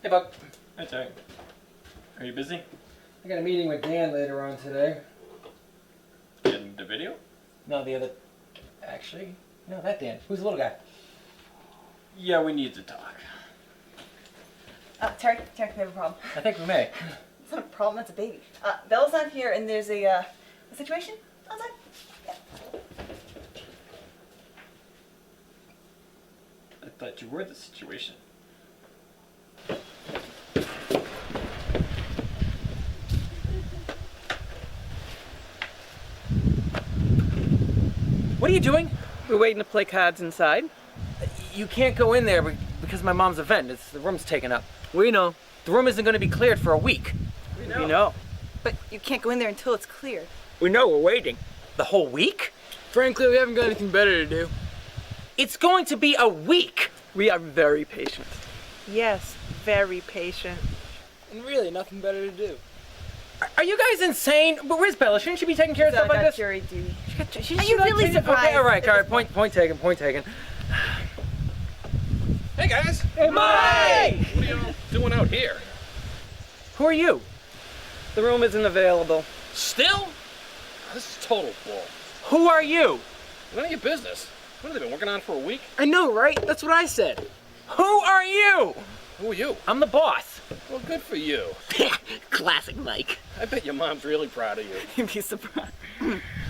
Hey, Buck. Hi, Terry. Are you busy? I got a meeting with Dan later on today. Getting the video? No, the other... Actually, no, that Dan. Who's the little guy? Yeah, we need to talk. Terry, we have a problem. I think we may. It's not a problem, that's a baby. Bella's not here and there's a situation outside. Yeah. I thought you were the situation. What are you doing? We're waiting to play cards inside. You can't go in there because of my mom's event. The room's taken up. We know. The room isn't going to be cleared for a week. We know. But you can't go in there until it's cleared. We know, we're waiting. The whole week? Frankly, we haven't got anything better to do. It's going to be a week. We are very patient. Yes, very patient. And really, nothing better to do. Are you guys insane? But where's Bella? Shouldn't she be taking care of stuff like this? Jury duty. She Are you really surprised? Okay, all right. Point taken. Hey guys! Hey, Mike! What are y'all doing out here? Who are you? The room isn't available. Still? This is total bull. Who are you? None of your business. What have they been working on for a week? I know, right? That's what I said. Who are you? Who are you? I'm the boss. Well, good for you. Classic Mike. I bet your mom's really proud of you. You'd be surprised.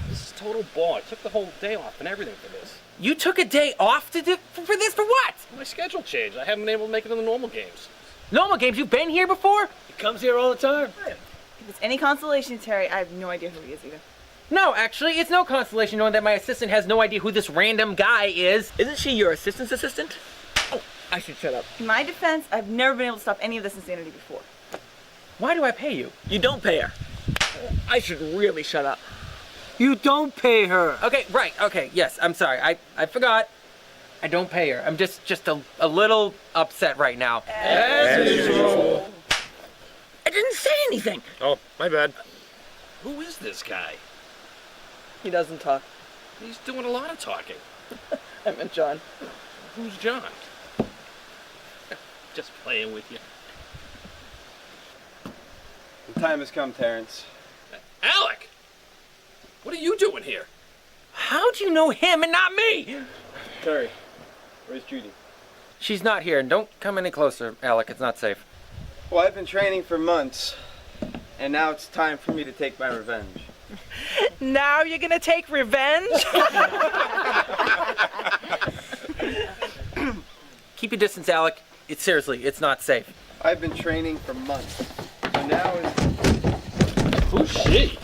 This is total bull. I took the whole day off and everything for this. You took a day off to do for this? For what? My schedule changed. I haven't been able to make it in the normal games. Normal games. You've been here before? He comes here all the time. If it's any consolation, Terry, I have no idea who he is either. No, actually, it's no consolation knowing that my assistant has no idea who this random guy is. Isn't she your assistant's assistant? Oh, I should shut up. In my defense, I've never been able to stop any of this insanity before. Why do I pay you? You don't pay her. I should really shut up. You don't pay her. Okay, right. Okay, yes. I'm sorry. I forgot. I don't pay her. I'm just a little upset right now. As usual. I didn't say anything. Oh, my bad. Who is this guy? He doesn't talk. He's doing a lot of talking. I meant John. Who's John? Just playing with you. The time has come, Terrence. Alec! What are you doing here? How do you know him and not me? Terry, where's Judy? She's not here, and don't come any closer, Alec. It's not safe. Well, I've been training for months, and now it's time for me to take my revenge. Now you're gonna take revenge? Keep your distance, Alec. Seriously, it's not safe. I've been training for months, so now is... Who's she?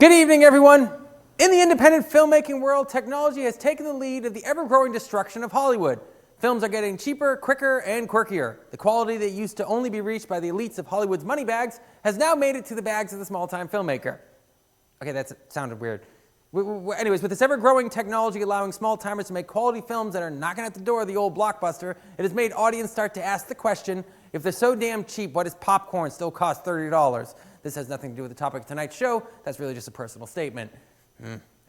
Good evening, everyone. In the independent filmmaking world, technology has taken the lead of the ever-growing destruction of Hollywood. Films are getting cheaper, quicker, and quirkier. The quality that used to only be reached by the elites of Hollywood's money bags has now made it to the bags of the small-time filmmaker. Okay, that sounded weird. Anyways, with this ever-growing technology allowing small-timers to make quality films that are knocking at the door of the old blockbuster, it has made audience start to ask the question, if they're so damn cheap, why does popcorn still cost $30? This has nothing to do with the topic of tonight's show. That's really just a personal statement.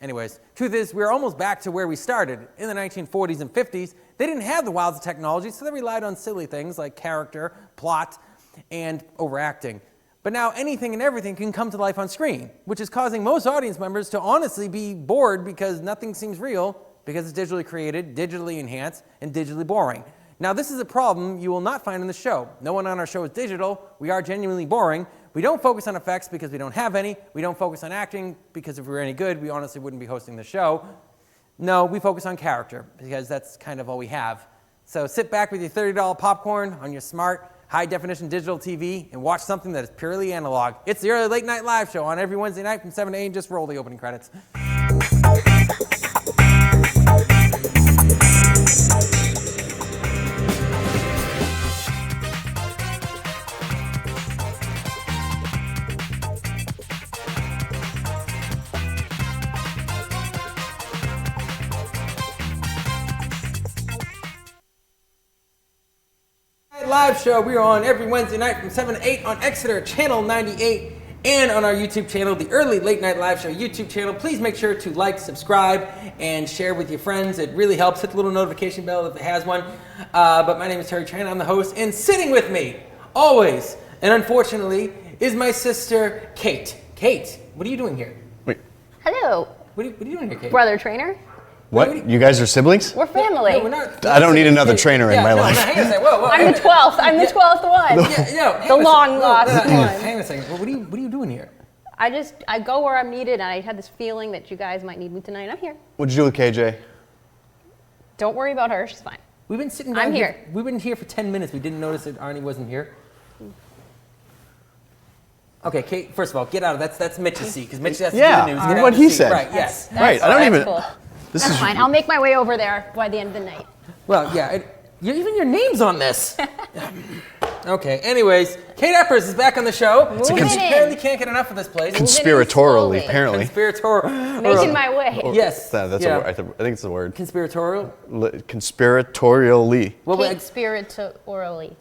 Anyways, truth is, we're almost back to where we started. In the 1940s and 50s, they didn't have the wiles of technology, so they relied on silly things like character, plot, and overacting. But now anything and everything can come to life on screen, which is causing most audience members to honestly be bored because nothing seems real, because it's digitally created, digitally enhanced, and digitally boring. Now, this is a problem you will not find in the show. No one on our show is digital. We are genuinely boring. We don't focus on effects because we don't have any. We don't focus on acting because if we were any good, we honestly wouldn't be hosting the show. No, we focus on character because that's kind of all we have. So sit back with your $30 popcorn on your smart, high-definition digital TV and watch something that is purely analog. It's the Early Late Night Live Show on every Wednesday night from 7 to 8. Just roll the opening credits. Live show. We are on every Wednesday night from 7 to 8 on Exeter Channel 98 and on our YouTube channel, the Early Late Night Live Show YouTube channel. Please make sure to like, subscribe, and share with your friends. It really helps. Hit the little notification bell if it has one. But my name is Terry Tran. I'm the host. And sitting with me, always, and unfortunately, is my sister, Kate. Kate, what are you doing here? Wait, Hello, What are you doing here, Kate? brother trainer. what? You guys are siblings? We're family. No, we're not. I don't need another trainer in my life. No, hang on a second. Whoa, I'm the 12th. I'm the 12th one. hang The on a long second. lost Hang on, one. hang on a second. What are you doing here? I go where I'm needed, and I had this feeling that you guys might need me tonight. I'm here. What'd you do with KJ? Don't worry about her. She's fine. We've been sitting down I'm here. We've been here for 10 minutes. We didn't notice that Arnie wasn't here. Okay, Kate, first of all, get out of that's Mitch's seat, because Mitch has to Yeah, do the news. Get out what of the he seat. said. Right, yes. Right, I don't That's even. cool. This That's is fine. I'll make my way over there by the end of the night. Well, yeah, even your name's on this. Okay, anyways, Kate Eppers is back on the show. Moving She in. apparently can't get enough of this place. conspiratorially, slowly. apparently. Conspiratorial. Making my way. Yes. That's yeah. a word. I think it's the word. Conspiratorial? Conspiratorially. Well, Kate spiritorally.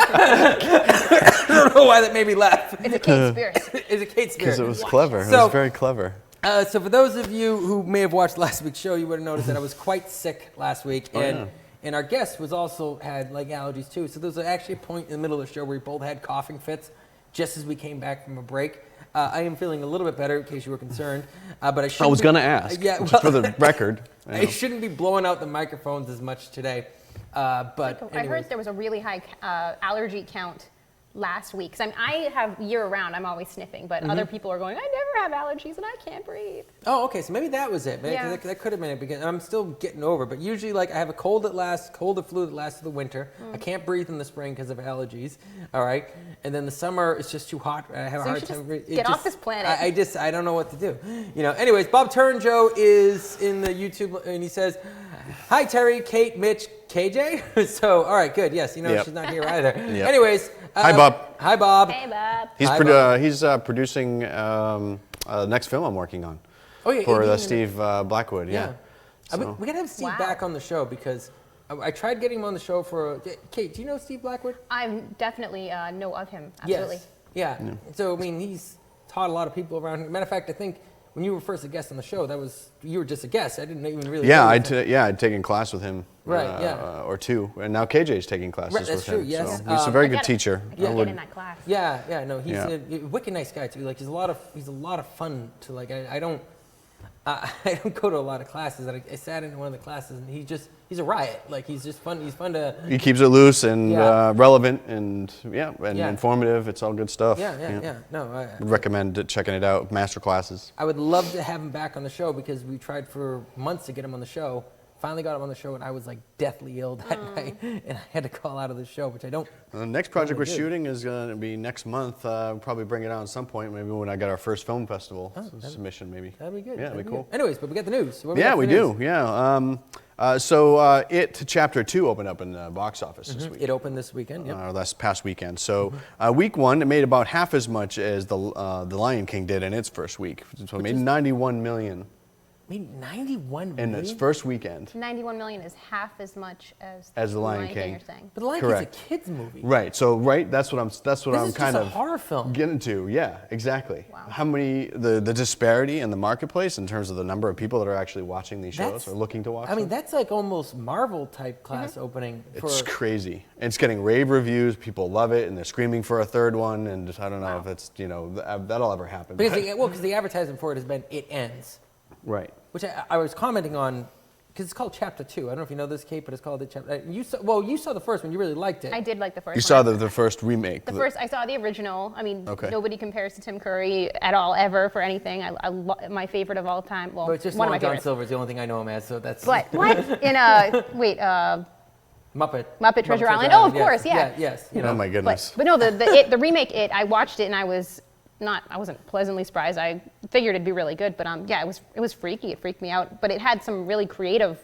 I don't know why that made me laugh. It's a Kate conspiracy. It's a Kate Because spirit. it was clever. It So- was very clever. So for those of you who may have watched last week's show, you would have noticed that I was quite sick last week, and our guest was also had like allergies too. So there was actually a point in the middle of the show where we both had coughing fits, just as we came back from a break. I am feeling a little bit better, in case you were concerned, but I shouldn't. I was going to ask. Yeah, Just for the record. I shouldn't be blowing out the microphones as much today. But I anyways. heard there was a really high allergy count last week. 'Cause I have year-round, I'm always sniffing, but other people are going, I never have allergies and I can't breathe. Oh, okay. So maybe that was it. Maybe Yeah. that could have been it because I'm still getting over. it. But usually, like, I have a cold or flu that lasts through the winter. I can't breathe in the spring because of allergies. All right, and then the summer it's just too hot. I have a So you hard should time. just breathing. get off this planet. I don't know what to do. You know. Anyways, Bob Turinjo is in the YouTube and he says, "Hi Terry, Kate, Mitch, KJ." So all right, good. Yes, you know Yep. she's not here either. Yep. Anyways. Hi, Bob. Hi Bob. Hey, Bob. He's Hi, Bob. producing the next film I'm working on Oh yeah. for Adrian- Steve Blackwood. Yeah. So- We gotta have Steve Wow. back on the show because I tried getting him on the show for. Kate, do you know Steve Blackwood? I definitely know of him. Absolutely. Yes. Yeah. So I mean, he's taught a lot of people around here. Matter of fact, I think when you were first a guest on the show, you were just a guest. I didn't even really. Yeah, know you. I'd taken class with him. Right, yeah. Or two, and now KJ's taking classes Right, that's with him. true, yes. So he's a very I good gotta- teacher. I gotta get in that class. Yeah. No, he's Yeah. a wicked nice guy too. Like he's a lot of fun to like. I don't go to a lot of classes. I sat in one of the classes and he's a riot. Like he's just fun. He's fun to. He keeps it loose and Yeah. relevant and Yeah. informative. It's all good stuff. Yeah. No, Would recommend checking it out. Master classes. I would love to have him back on the show because we tried for months to get him on the show, finally got him on the show, and I was like deathly ill that night, and I had to call out of the show, which I don't. The next project we're good. shooting is going to be next month. We'll probably bring it out at some point, maybe when I get our first film festival submission, maybe. That'd be good. Yeah, that'd be cool. Good. Anyways, but we got the news. What Yeah, got we for news? do. Yeah. So It Chapter 2 opened up in the box office this week. It opened this weekend. Yep. Last past weekend. So week one, it made about half as much as the Lion King did in its first week. So it made 91 million Made 91 in million. its first weekend. 91 million is half as much as The Lion King. you're saying. But The Lion Correct. King's a kids movie. Right. So that's what I'm This kind is just a of horror film. getting to. Yeah, exactly. Wow. How many the disparity in the marketplace in terms of the number of people that are actually watching these shows or looking to watch I mean, them? that's like almost Marvel type class opening. For, It's crazy. It's getting rave reviews. People love it, and they're screaming for a third one. And just, I don't know if it's that'll ever happen. because the advertisement for it has been "It Ends," Right. which I was commenting on because it's called Chapter 2. I don't know if you know this, Kate, but it's called the chapter. You saw the first one. You really liked it. I did like the first You one. saw the first remake. The first, I saw the original. I mean, Okay. nobody compares to Tim Curry at all, ever, for anything. My favorite of all time. Well, But it's just one of my Long John favorites. Silver is the only thing I know him as, so that's. But what? Muppet Treasure Island? Oh, of course, yeah. Yes. Oh my goodness. But no, the remake, I watched it and I wasn't pleasantly surprised. I figured it'd be really good, but yeah, it was freaky. It freaked me out, but it had some really creative,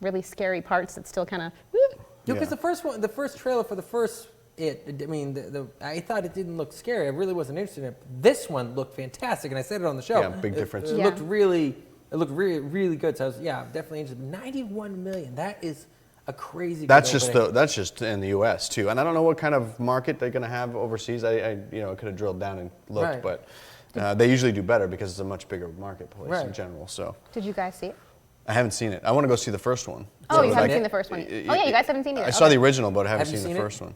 really scary parts that still kind of. Because the first trailer for the first It. I mean, I thought it didn't look scary. I really wasn't interested in it. This one looked fantastic, and I said it on the show. Yeah, big difference. It Yeah. looked really really good. So I was definitely interested. 91 million. That is a crazy. That's good just opening. that's just in the U.S. too, and I don't know what kind of market they're going to have overseas. I could have drilled down and looked, Right. but they usually do better because it's a much bigger marketplace in Right. general. So Did you guys see it? I haven't seen it. I want to go see the first one. Oh, you So, haven't like- seen the first one. Oh yeah, you guys haven't seen it. I saw the original, but I haven't Have you seen the seen it? first one.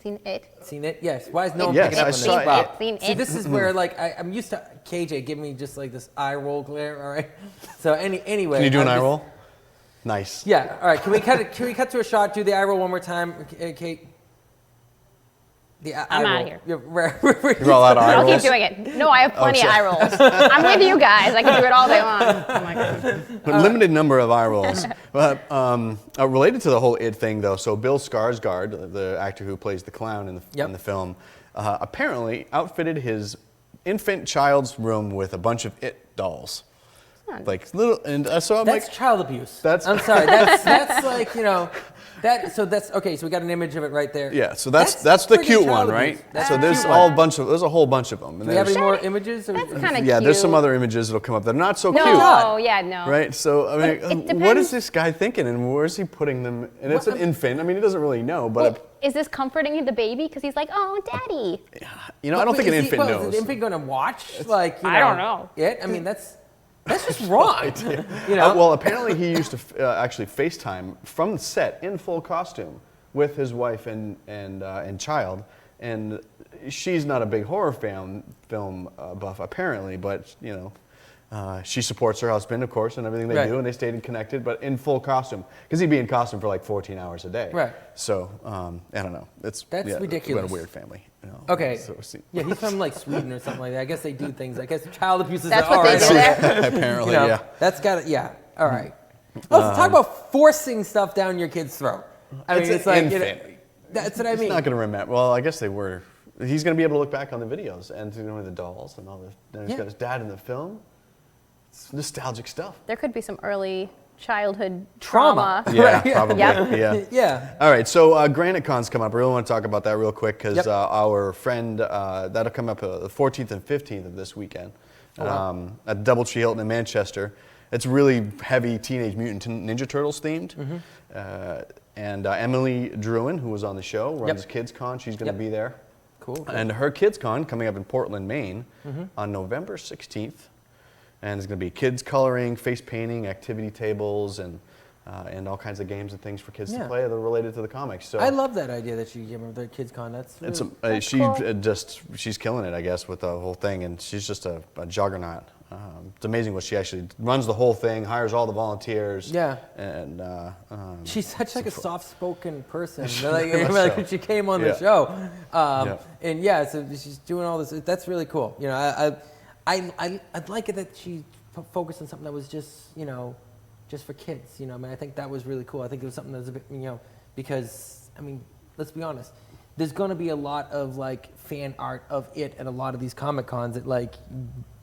Seen it. Seen it? Yes. Why is no one Yes, picking up I on saw this? it. Bob? Seen See, it. this is where like I'm used to KJ giving me just like this eye roll glare. All right. So anyway. Can you do an I'm eye just- roll? Nice. Yeah. All right. Can we cut it? Can we cut to a shot? Do the eye roll one more time, Kate. The eye I'm roll. outta here. You're all out of eye I'll rolls. keep doing it. No, I have plenty of sorry. eye rolls. I'm with you guys. I can do it all day long. Oh my goodness. A limited number of eye rolls. But related to the whole It thing, though, so Bill Skarsgård, the actor who plays the clown in the film, apparently outfitted his infant child's room with a bunch of It dolls. Like little, and so I'm That's like, child abuse. That's- I'm sorry. That's like that. So that's okay. So we got an image of it right there. yeah. So that's the friggin' cute child one, abuse. right? That's So the there's cute one. there's a whole bunch of them. And Do we have there's- any more images? Or- That's kind of yeah, cute. there's some other images that'll come up that are not so No, cute. yeah, no. Right, so I It mean, depends. what is this guy thinking, and where's he putting them? And it's an infant. I mean, he doesn't really know, but Well, is this comforting the baby? Because he's like, oh, daddy. I don't think an infant Is knows. the infant going to watch? Like I don't know. It. I mean, that's just wrong. You know. Well, apparently he used to actually FaceTime from the set in full costume with his wife and child, and she's not a big horror film buff apparently, but she supports her husband, of course, and everything they Right. do, and they stayed connected, but in full costume because he'd be in costume for like 14 hours a day. Right. So I don't know. That's ridiculous. What a weird family. Okay. So, Yeah, he's from like Sweden or something like that. I guess they do things. I guess child abuse is That's all what they right. do there. apparently, You know, yeah. that's got it. Yeah. All right. Let's talk about forcing stuff down your kid's throat. I mean, It's it's an like infant. that's what I He's mean. not going to remember. Well, I guess they were. He's going to be able to look back on the videos and the dolls and all this. And he's Yeah. got his dad in the film. It's nostalgic stuff. There could be some early childhood Trauma. trauma. Yeah, Right. probably. Yep. Yeah. Yeah. All right, so Granite Con's come up. I really want to talk about that real quick because Yep. our friend, that'll come up the 14th and 15th of this weekend wow. at Doubletree Hilton in Manchester. It's really heavy Teenage Mutant Ninja Turtles themed. And Emily Druin, who was on the show, runs Yep. Kids Con. She's going to Yep. be there. Cool. And her Kids Con coming up in Portland, Maine on November 16th. And there's going to be kids coloring, face painting, activity tables, and all kinds of games and things for kids to Yeah. play that are related to the comics. So I love that idea that you give them the kids con. That's it's really, she's killing it, I guess, with the whole thing, and she's just a juggernaut. It's amazing what she actually runs the whole thing, hires all the volunteers. Yeah. And she's such like a soft-spoken person. like, Very much like so. when she came on Yeah. the show, Yeah. and yeah, so she's doing all this. That's really cool. I'd like it that she focused on something that was just just for kids. You know, I mean, I think that was really cool. I think it was something that was a bit, you know, because I mean, let's be honest. There's going to be a lot of like fan art of it at a lot of these Comic Cons that like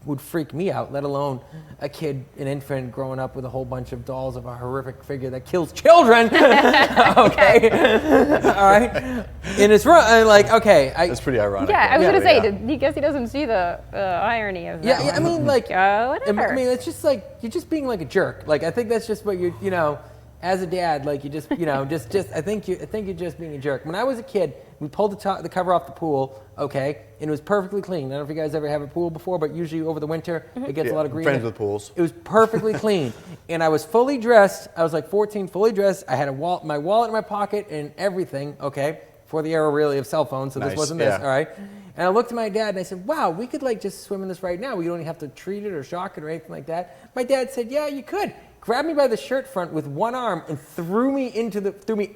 would freak me out, let alone a kid, an infant growing up with a whole bunch of dolls of a horrific figure that kills children. Okay. All right. And it's like, okay. That's pretty ironic. Yeah, I was though. gonna say, Yeah. I guess he doesn't see the irony of that. Yeah, I mean, like, whatever. I mean, it's just like you're just being like a jerk. Like, I think that's just what you know, as a dad, like you just, you know, just I think you're just being a jerk. When I was a kid, we pulled the cover off the pool, okay, and it was perfectly clean. I don't know if you guys ever have a pool before, but usually over the winter it gets a lot of green. Friends with pools. It was perfectly clean, and I was fully dressed. I was like 14, fully dressed. I had my wallet in my pocket and everything, okay, for the era really of cell phones. So Nice, this wasn't this, yeah. all right. And I looked at my dad and I said, "Wow, we could like just swim in this right now. We don't even have to treat it or shock it or anything like that." My dad said, "Yeah, you could." Grabbed me by the shirt front with one arm and threw me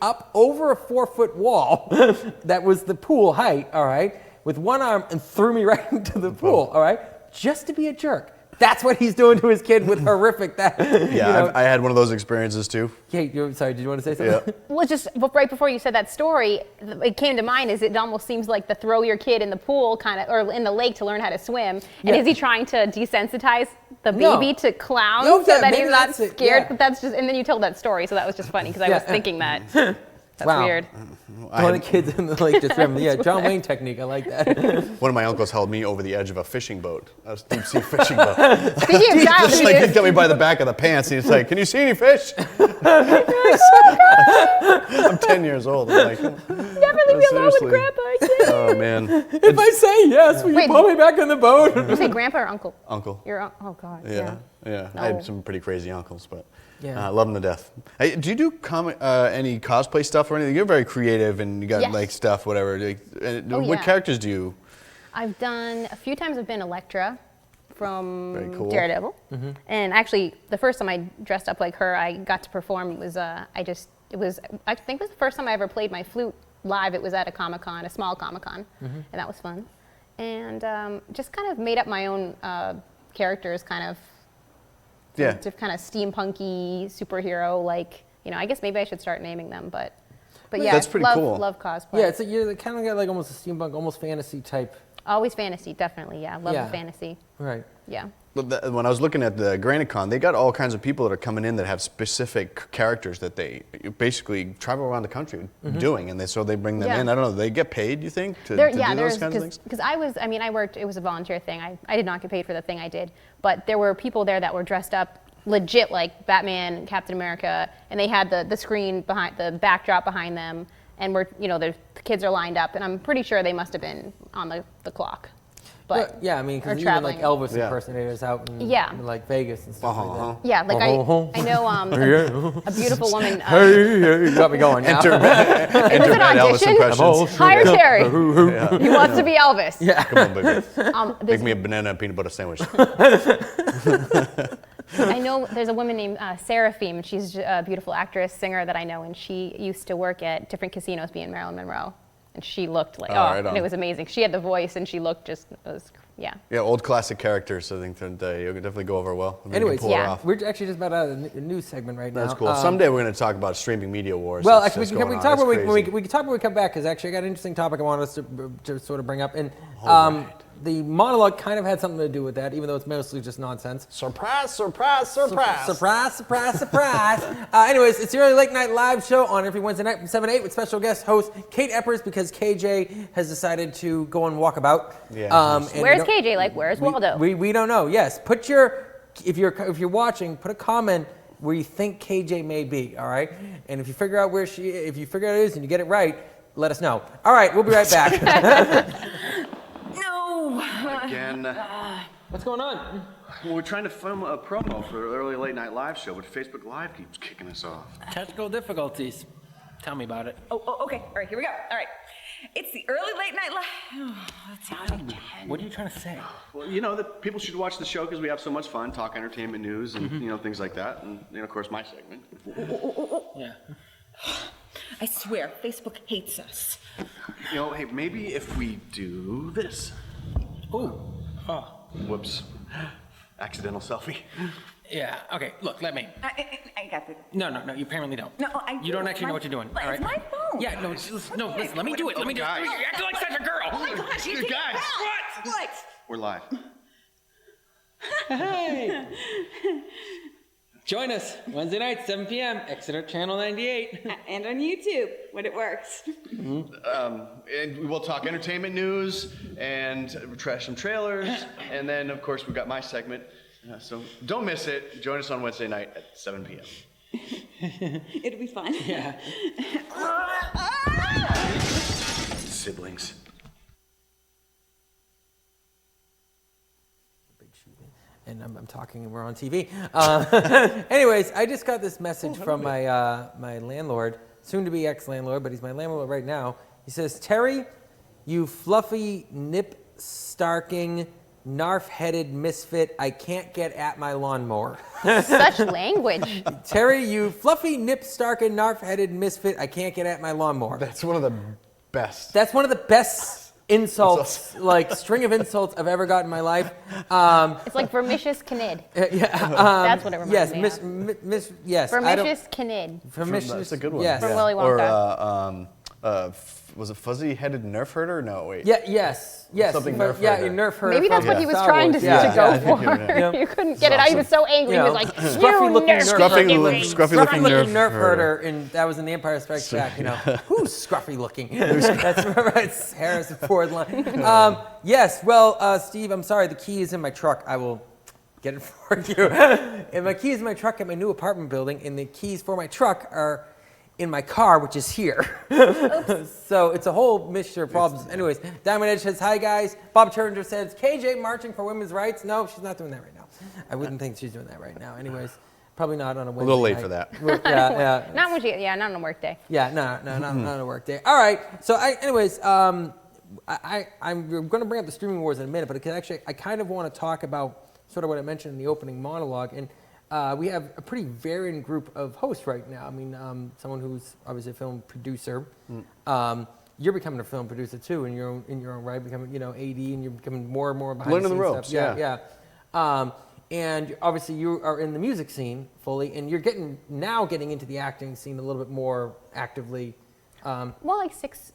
up over a 4-foot wall that was the pool height, all right, with one arm and threw me right into the pool, all right, just to be a jerk. That's what he's doing to his kid with horrific that. Yeah, you know. I had one of those experiences too. Kate, sorry, did you want to say something? Yeah. Well, just right before you said that story, it came to mind is it almost seems like the throw your kid in the pool kind of, or in the lake to learn how to swim. And Yeah. is he trying to desensitize the No. baby to clowns No, so yeah, that maybe he's not that's it, scared? yeah. But that's just, and then you told that story, so that was just funny because I Yeah. was thinking that. That's Wow. weird. Throwing the kids in the lake to swim. Yeah, John Wayne technique. I like that. One of my uncles held me over the edge of a fishing boat, a deep sea fishing boat. Speaking of child Just like he abuse, got me by the back of the pants, and he's like, "Can you see any fish?" I'm 10 years old. I'm like, never leave me alone with seriously. Grandpa. I can't. "Oh man, If I say yes, will you Wait. pull me back on the boat? Did you say grandpa or uncle? uncle." Oh God. Yeah, yeah. I No. had some pretty crazy uncles, but Yeah. I love them to death. Hey, do you do any cosplay stuff or anything? You're very creative, and you got Yes. like stuff, whatever. Oh, What yeah. characters do you? I've done a few times. I've been Elektra from Very cool. Daredevil, and actually the first time I dressed up like her, I got to perform. Was I think it was the first time I ever played my flute live. It was at a Comic-Con, a small Comic-Con, and that was fun. And just kind of made up my own characters, kind of. Yeah. To kind of steampunky superhero, like, you know, I guess maybe I should start naming them, but yeah, That's pretty love, cool. love cosplay. Yeah, it's like you're kind of got like almost a steampunk, almost fantasy type. Always fantasy, definitely, yeah. Love Yeah. the fantasy, Right. yeah. When I was looking at the GraniteCon, they got all kinds of people that are coming in that have specific characters that they basically travel around the country doing, and so they bring them Yeah. in. I don't know. They get paid, you think, to do There's those kinds of things? because I worked. It was a volunteer thing. I did not get paid for the thing I did, but there were people there that were dressed up legit like Batman, Captain America, and they had the screen behind the backdrop behind them, and the kids are lined up, and I'm pretty sure they must have been on the clock. But Well, yeah, I mean, or because even like traveling. Elvis Yeah. impersonators out in, Yeah. in, like Vegas and stuff like that. Yeah, like I know a beautiful woman. Hey, you got me going now. Enter Was it bad Elvis audition? impressions. Hire Terry. He wants to be Elvis. Yeah. Come on, baby. This- Make me a banana and peanut butter sandwich. I know there's a woman named Seraphim, and she's a beautiful actress, singer that I know, and she used to work at different casinos, being Marilyn Monroe, and she looked like right and on. it was amazing. She had the voice, and she looked yeah. Yeah, old classic characters. I think that you'll definitely go over well. Maybe you can Anyways, pull it yeah. off. We're actually just about out of the news segment right now. That's cool. Someday we're going to talk about streaming media wars. Well, that's- actually, that's we can going talk on. about That's we crazy. can talk when we come back because actually I got an interesting topic I wanted us to sort of bring up, and right. the monologue kind of had something to do with that, even though it's mostly just nonsense. Surprise, surprise, surprise. Surprise, surprise, surprise. Anyways, it's the Early Late Night Live show on every Wednesday night from 7 to 8 with special guest host Kate Eppers because KJ has decided to go and walk about. Yeah. And Where's we don't- KJ? Like, where's Waldo? We don't know. Yes, if you're watching, put a comment where you think KJ may be. All right, and if you figure out if you figure out it is and you get it right, let us know. All right, we'll be right back. Again, What's going on? we're trying to film a promo for the Early Late Night Live show, but Facebook Live keeps kicking us off. Technical difficulties. Tell me about it. Oh, okay. All right, here we go. All right. It's the Early Late Night Live. Let's see what I can. What are you trying to say? Well, you know that people should watch the show because we have so much fun, talk entertainment news and things like that, and of course my segment. Yeah. I swear, Facebook hates us. Hey, maybe if we do this. Ooh. Whoops. accidental selfie. Yeah. Okay. Look, let me. I got this. No, you apparently don't. No, I You don't do. actually know what you're doing. But All it's right. my phone. Yeah. No. Listen. Let me do it. Let me do it. guys. You're acting like such a girl. Oh my gosh, you Guys. What? We're live. Hey. Join us Wednesday night, 7 p.m. Exeter Channel 98. And on YouTube when it works. And we'll talk entertainment news and trash some trailers. And then, of course, we've got my segment. So don't miss it. Join us on Wednesday night at 7 p.m. It'll be fun. Yeah. Siblings. And I'm talking and we're on TV. Anyways, I just got this message from my my landlord, soon to be ex-landlord, but he's my landlord right now. He says, Terry, you fluffy, nip-starking, narf-headed misfit, I can't get at my lawnmower. Such language. Terry, you fluffy, nip-starking, narf-headed misfit, I can't get at my lawnmower. That's one of the best. That's one of the best insults, like string of insults I've ever got in my life. It's like vermicious canid. Yeah, That's what it reminds yes, me of. yes. I don't- Vermicious canid. Vermicious. That's a good one. Yes. From Willy Or Wonka. was it fuzzy-headed nerf herder? No, wait. Yeah. Yes. Something but- nerf yeah, herder. you nerf herder. Maybe that's from what he was Star trying Wars. to, Yeah, to go yeah. for. Yeah. You couldn't get it out. He was so angry. You He was know, like, scruffy-looking you nerf Scruffy-looking nerf herder, and that was in The Empire Strikes Back. You know, who's scruffy looking? That's right. It's Harrison Ford line. Yes. Well, Steve, I'm sorry. The key is in my truck. I will get it for you. And my key is in my truck at my new apartment building, and the keys for my truck are in my car, which is here. So it's a whole mixture of problems. Anyways, Diamond Edge says, hi guys. Bob Turner says, KJ marching for women's rights. No, she's not doing that right now. I wouldn't think she's doing that right now. Anyways, probably not on a Wednesday little late night. for that. Yeah. not when she, not on a work day. Yeah, no, not on a work day. All right. So, I'm going to bring up the streaming wars in a minute, but I kind of want to talk about sort of what I mentioned in the opening monologue. And we have a pretty varying group of hosts right now. I mean, someone who's obviously a film producer. You're becoming a film producer too, in your own right, becoming AD, and you're becoming more and more behind Learning the scenes ropes, stuff. Yeah. And obviously you are in the music scene fully, and you're getting into the acting scene a little bit more actively. Well, like six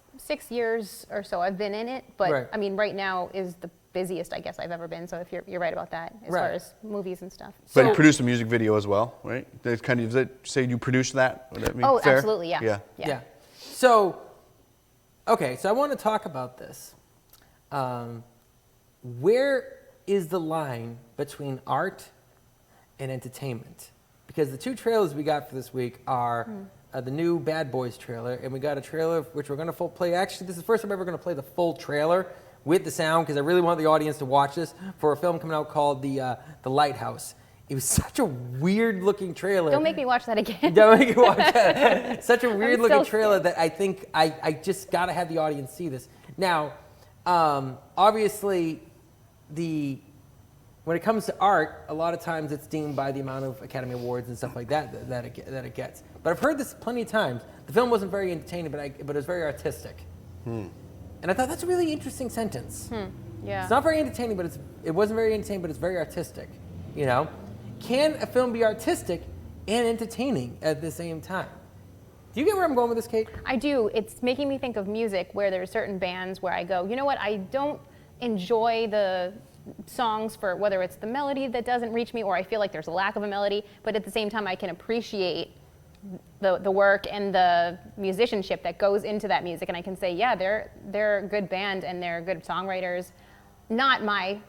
years or so I've been in it, but Right. I mean, right now is the busiest I guess I've ever been. So if you're right about that, as far Right. as movies and stuff. But So- you produced a music video as well, right? That's kind of, does that say you produced that? Would that be Oh, fair? absolutely, yeah. Yeah. So, okay, so I want to talk about this. Where is the line between art and entertainment? Because the two trailers we got for this week are the new Bad Boys trailer, and we got a trailer which we're going to play. Actually, this is the first time I'm ever going to play the full trailer with the sound, because I really want the audience to watch this, for a film coming out called The Lighthouse. It was such a weird-looking trailer. Don't make me watch that again. Don't make me watch that. Such a weird-looking so trailer scared. that I think I just got to have the audience see this. Now, obviously, when it comes to art, a lot of times it's deemed by the amount of Academy Awards and stuff like that it gets. But I've heard this plenty of times. The film wasn't very entertaining, but it was very artistic. And I thought that's a really interesting sentence. Yeah. It's not very entertaining, but it wasn't very entertaining, but it's very artistic. Can a film be artistic and entertaining at the same time? Do you get where I'm going with this, Kate? I do. It's making me think of music where there are certain bands where I go, you know what, I don't enjoy the songs for whether it's the melody that doesn't reach me or I feel like there's a lack of a melody, but at the same time I can appreciate the work and the musicianship that goes into that music, and I can say, yeah, they're a good band and they're good songwriters. Not my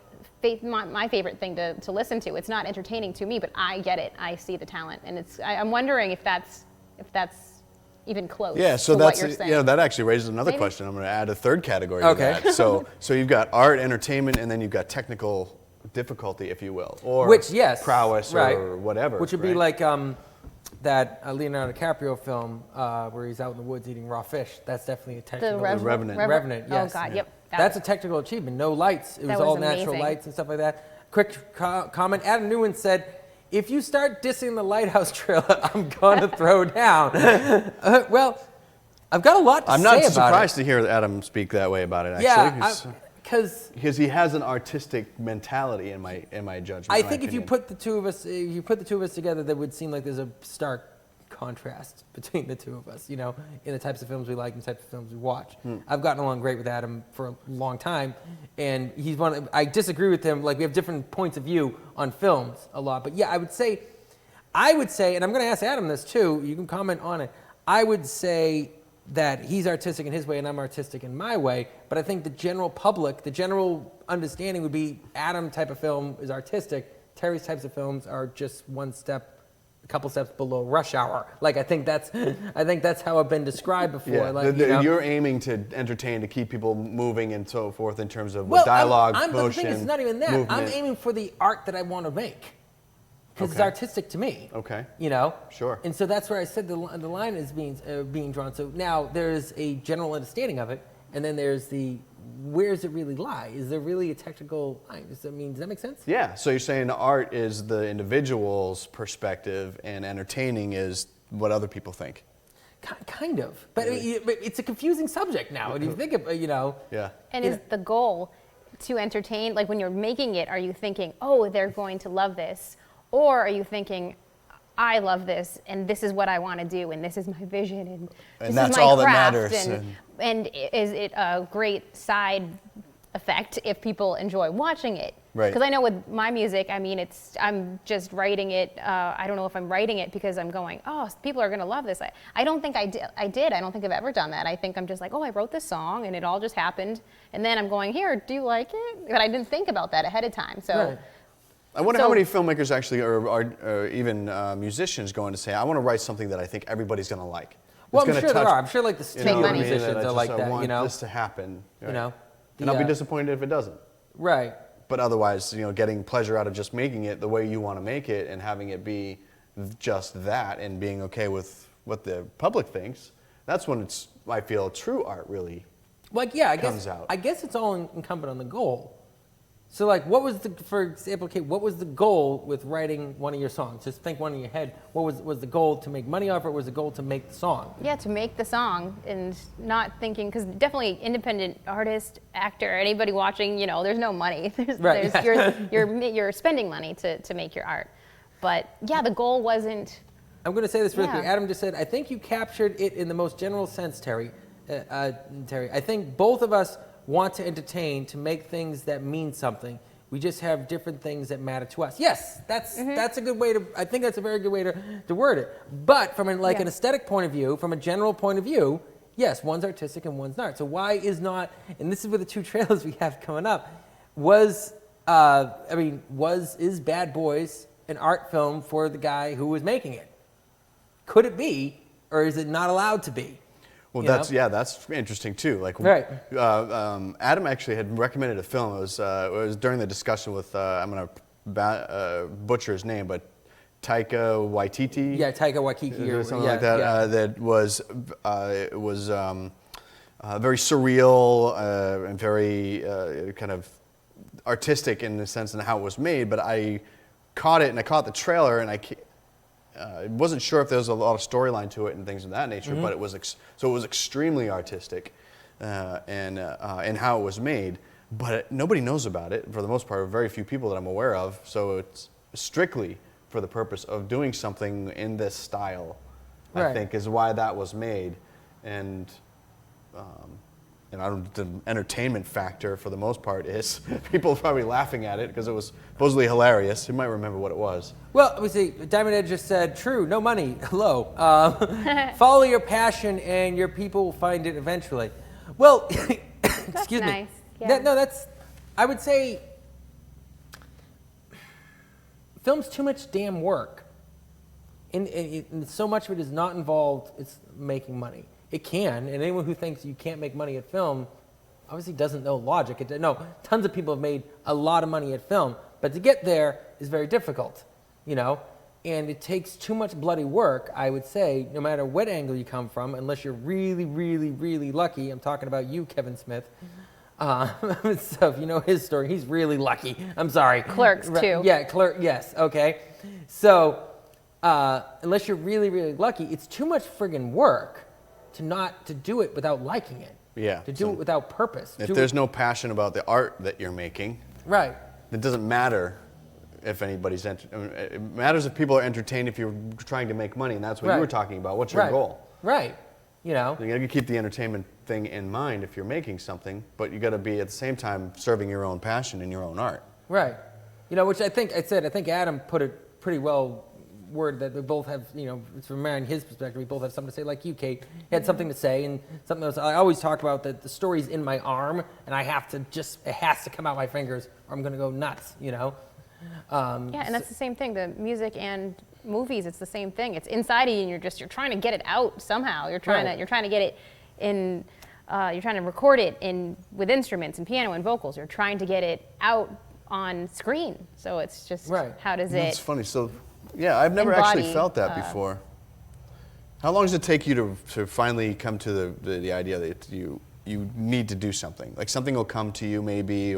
favorite thing to listen to. It's not entertaining to me, but I get it. I see the talent, and I'm wondering if that's even close. Yeah, so to that's what you're saying. that actually raises another Maybe. question. I'm going to add a third category Okay. to that. So you've got art, entertainment, and then you've got technical difficulty, if you will, or Which, yes, prowess right. or whatever. Which would be right? like that Leonardo DiCaprio film where he's out in the woods eating raw fish. That's definitely a technical. Revenant. Revenant, yes. Oh God, yep. That's a technical achievement. No lights. It was That was all natural amazing. lights and stuff like that. Quick comment. Adam Newman said, if you start dissing the Lighthouse trailer, I'm going to throw down. Well, I've got a lot to I'm say not about surprised it. to hear Adam speak that way about it, actually. Yeah, He's- because he has an artistic mentality in my judgment. I in my think if you opinion. put the two of us together, that would seem like there's a stark contrast between the two of us, you know, in the types of films we like and the types of films we watch. I've gotten along great with Adam for a long time, and I disagree with him. Like, we have different points of view on films a lot. But yeah, I would say, and I'm going to ask Adam this too, you can comment on it. I would say that he's artistic in his way and I'm artistic in my way, but I think the general public, the general understanding would be Adam type of film is artistic, Terry's types of films are just a couple steps below Rush Hour. Like, I think that's how I've been described before. Yeah, Like, you know? you're aiming to entertain, to keep people moving and so forth in terms of Well, dialogue, but the motion, thing is, it's not even that. movement. I'm aiming for the art that I want to make. Because it's Okay. artistic to me. Okay. You know? Sure. And so that's where I said the line is being drawn. So now there's a general understanding of it, and then there's where does it really lie? Is there really a technical line? Does that make sense? Yeah, so you're saying art is the individual's perspective and entertaining is what other people think. Kind of. But it's a confusing subject now. When you think of, you know. Yeah. And is the goal to entertain, like when you're making it, are you thinking, oh, they're going to love this? Or are you thinking, I love this, and this is what I want to do, and this is my vision, and this that's is my all that craft, matters, and is it a great side effect if people enjoy watching it? Right. Because I know with my music, I mean, I'm just writing it. I don't know if I'm writing it because I'm going, oh, people are going to love this. I don't think I did. I don't think I've ever done that. I think I'm just like, oh, I wrote this song, and it all just happened, and then I'm going, here, do you like it? But I didn't think about that ahead of time. So. Right. I wonder how many filmmakers actually, or even musicians, going to say, I want to write something that I think everybody's going to like. Well, It's I'm gonna sure there touch- are. I'm sure like the you know studio what I mean? musicians And I are like I that, want you know? this to happen. You know? And I'll be disappointed if it doesn't. Right. But otherwise, you know, getting pleasure out of just making it the way you want to make it and having it be just that and being okay with what the public thinks, that's when it's, I feel, true art really Like, yeah, comes out. I guess it's all incumbent on the goal. So, like, for example, Kate, what was the goal with writing one of your songs? Just think one in your head. What was the goal to make money off it? Or was the goal to make the song? Yeah, to make the song and not thinking, because definitely independent artist, actor, anybody watching, you know, there's no money. Right. You're spending money to make your art. But yeah, the goal wasn't. I'm going to say this really Yeah. quick. Adam just said, I think you captured it in the most general sense, Terry. Terry, I think both of us want to entertain, to make things that mean something. We just have different things that matter to us. Yes, that's a good way to, I think that's a very good way to word it. But from an aesthetic point of view, from a general point of view, yes, one's artistic and one's not. So why is not, and this is where the two trailers we have coming up, is Bad Boys an art film for the guy who was making it? Could it be, or is it not allowed to be? Well, You know? that's interesting too. Like, Right. Adam actually had recommended a film. It was during the discussion with I'm gonna butcher his name, but Taika Waititi. Yeah, Taika Waititi Or or something yeah, like that. yeah. That was very surreal and very kind of artistic in the sense in how it was made. But I caught it and I caught the trailer and I wasn't sure if there was a lot of storyline to it and things of that nature, but it was so it was extremely artistic and how it was made. But nobody knows about it for the most part. Very few people that I'm aware of. So it's strictly for the purpose of doing something in this style. I Right. think is why that was made, and the entertainment factor for the most part is people are probably laughing at it because it was supposedly hilarious. You might remember what it was. Well, let me see. Diamond Ed just said, true, no money, hello. Follow your passion and your people will find it eventually. Well, excuse me. nice, yeah. I would say, film's too much damn work. And so much of it is not involved, it's making money. It can, and anyone who thinks you can't make money at film obviously doesn't know logic. No, tons of people have made a lot of money at film, but to get there is very difficult, you know? And it takes too much bloody work, I would say, no matter what angle you come from, unless you're really, really, really lucky. I'm talking about you, Kevin Smith. So if you know his story, he's really lucky. I'm sorry. Clerks, too. Yeah, yes, okay. So unless you're really, really lucky, it's too much friggin' work to do it without liking it. Yeah, To do so it without purpose. If Do there's it- no passion about the art that you're making, right. it doesn't matter if anybody's it matters if people are entertained if you're trying to make money, and that's what you Right. were talking about. What's your Right. goal? Right. You know. You gotta keep the entertainment thing in mind if you're making something, but you gotta be at the same time serving your own passion and your own art. Right. You know, which I think Adam put it pretty well worded that we both have, you know, from his perspective, we both have something to say. Like you, Kate, he had something to say, and something else. I always talk about that the story's in my arm, and I have to it has to come out my fingers, or I'm going to go nuts, you know? Yeah, and that's the same thing. The music and movies, it's the same thing. It's inside of you, and you're trying to get it out somehow. You're trying to get it in. You're trying to record it with instruments and piano and vocals. You're trying to get it out on screen. So it's just how does That's it? funny. So, yeah, I've never actually embody, felt that before. How long does it take you to finally come to the idea that you need to do something? Like something will come to you maybe,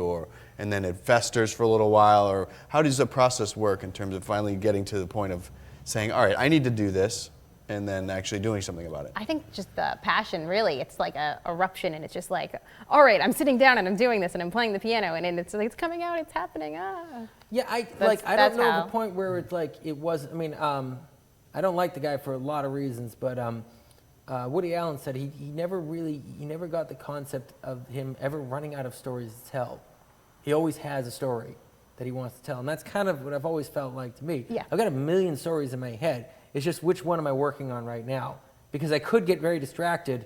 and then it festers for a little while, or how does the process work in terms of finally getting to the point of saying, all right, I need to do this, and then actually doing something about it? I think just the passion, really. It's like a eruption, and it's just like, all right, I'm sitting down and I'm doing this, and I'm playing the piano, and it's like, it's coming out, it's happening. Yeah, I That's don't know how. the point where it's like it was. I mean, I don't like the guy for a lot of reasons, but Woody Allen said he never got the concept of him ever running out of stories to tell. He always has a story that he wants to tell, and that's kind of what I've always felt like to me. Yeah. I've got a million stories in my head. It's just which one am I working on right now? Because I could get very distracted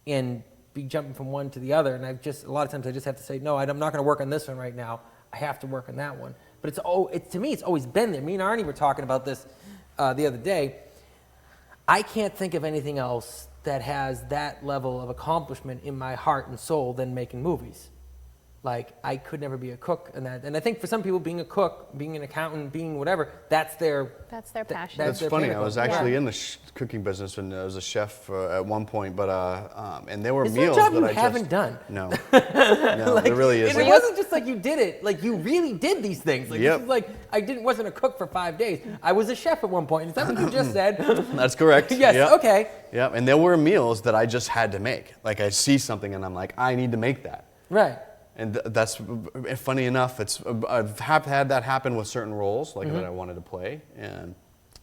and be jumping from one to the other, and a lot of times I just have to say, no, I'm not going to work on this one right now. I have to work on that one. But to me, it's always been there. Me and Arnie were talking about this the other day. I can't think of anything else that has that level of accomplishment in my heart and soul than making movies. Like, I could never be a cook, and I think for some people, being a cook, being an accountant, being whatever, that's their passion. That's their funny. pinnacle. I was actually in the cooking business when I was a chef at one point, but and there were Is there a meals job that you I haven't just done? no, no, Like, there really and isn't. it wasn't just like you did it. Like, you really did these things. Like, Yep. this is like, wasn't a cook for 5 days. I was a chef at one point. Is that what you just said? That's correct. Yes, Yep. okay. Yep. And there were meals that I just had to make. Like I see something and I'm like, I need to make that. Right. And that's funny enough. I've had that happen with certain roles, like Mm-hmm. that I wanted to play, and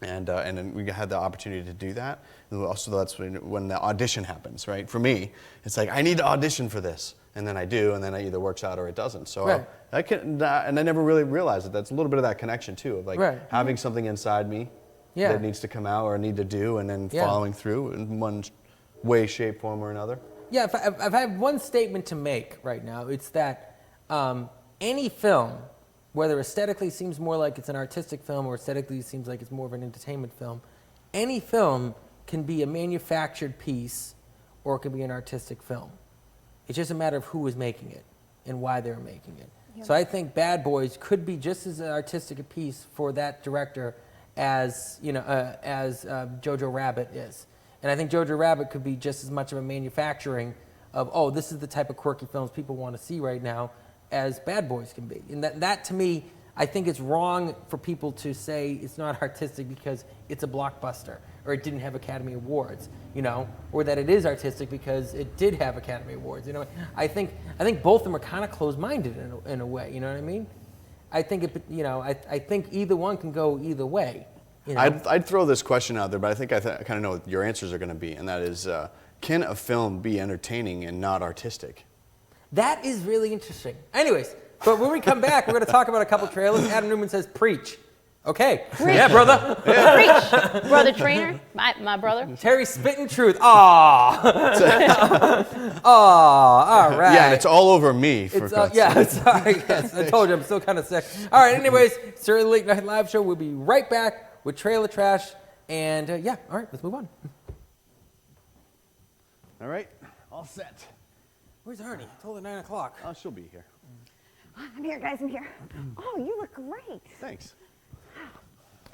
then we had the opportunity to do that. And also, that's when the audition happens, right? For me, it's like I need to audition for this, and then I do, and then it either works out or it doesn't. So Right. and I never really realized that. That's a little bit of that connection too, of like Right. having something inside me Yeah. that needs to come out or need to do, and then Yeah. following through in one way, shape, form, or another. Yeah, if I have one statement to make right now, it's that any film, whether aesthetically seems more like it's an artistic film or aesthetically seems like it's more of an entertainment film, any film can be a manufactured piece or it can be an artistic film. It's just a matter of who is making it and why they're making it. So I think Bad Boys could be just as artistic a piece for that director as Jojo Rabbit is. And I think Jojo Rabbit could be just as much of a manufacturing of, oh, this is the type of quirky films people want to see right now, as Bad Boys can be. And that to me, I think it's wrong for people to say it's not artistic because it's a blockbuster or it didn't have Academy Awards, or that it is artistic because it did have Academy Awards. I think both of them are kind of closed-minded in a way. You know what I mean? I think I think either one can go either way. I'd throw this question out there, but I think I kind of know what your answers are going to be, and that is, can a film be entertaining and not artistic? That is really interesting. Anyways, but when we come back, we're going to talk about a couple trailers. Adam Newman says, preach. Okay. Yeah, brother. Preach, brother trainer, my brother. Terry spitting truth. Aww. Aww. All right. Yeah, and it's all over me. For sorry. Yes, I told you, I'm still kind of sick. All right, anyways, it's your Late Night Live show. We'll be right back with Trailer Trash. And all right, let's move on. All right, all set. Where's Arnie? I told her 9 o'clock. Oh, she'll be here. I'm here, guys, I'm here. Oh, you look great. Thanks.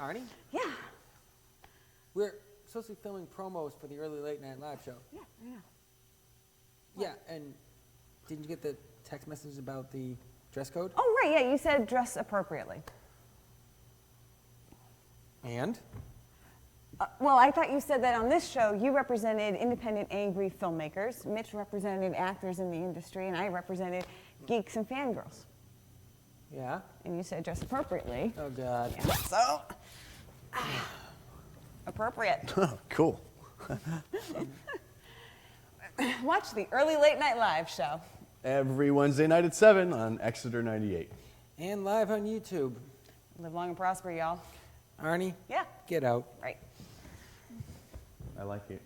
Arnie? Yeah. We're supposed to be filming promos for the early Late Night Live show. Yeah. Yeah, and didn't you get the text message about the dress code? Oh, right, yeah, you said dress appropriately. And? Well, I thought you said that on this show you represented independent, angry filmmakers. Mitch represented actors in the industry, and I represented geeks and fangirls. Yeah? And you said dress appropriately. Oh, God. Yeah, so, appropriate. Cool. Watch the early late night live show. Every Wednesday night at 7 on Exeter 98. And live on YouTube. Live long and prosper, y'all. Arnie, Yeah, get out. right. I like it.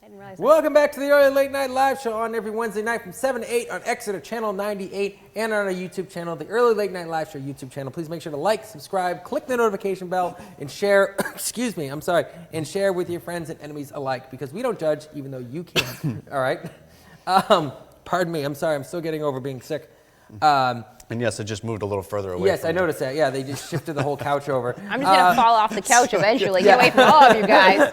I didn't realize that. Welcome back to the Early Late Night Live Show on every Wednesday night from 7 to 8 on Exeter Channel 98 and on our YouTube channel, the Early Late Night Live Show YouTube channel. Please make sure to like, subscribe, click the notification bell, and share, and share with your friends and enemies alike, because we don't judge even though you can. All right? Pardon me, I'm sorry, I'm still getting over being sick. And yes, it just moved a little further away. Yes, from I you. noticed that. Yeah, they just shifted the whole couch over. I'm just gonna fall off the couch eventually. Get away from all of you guys.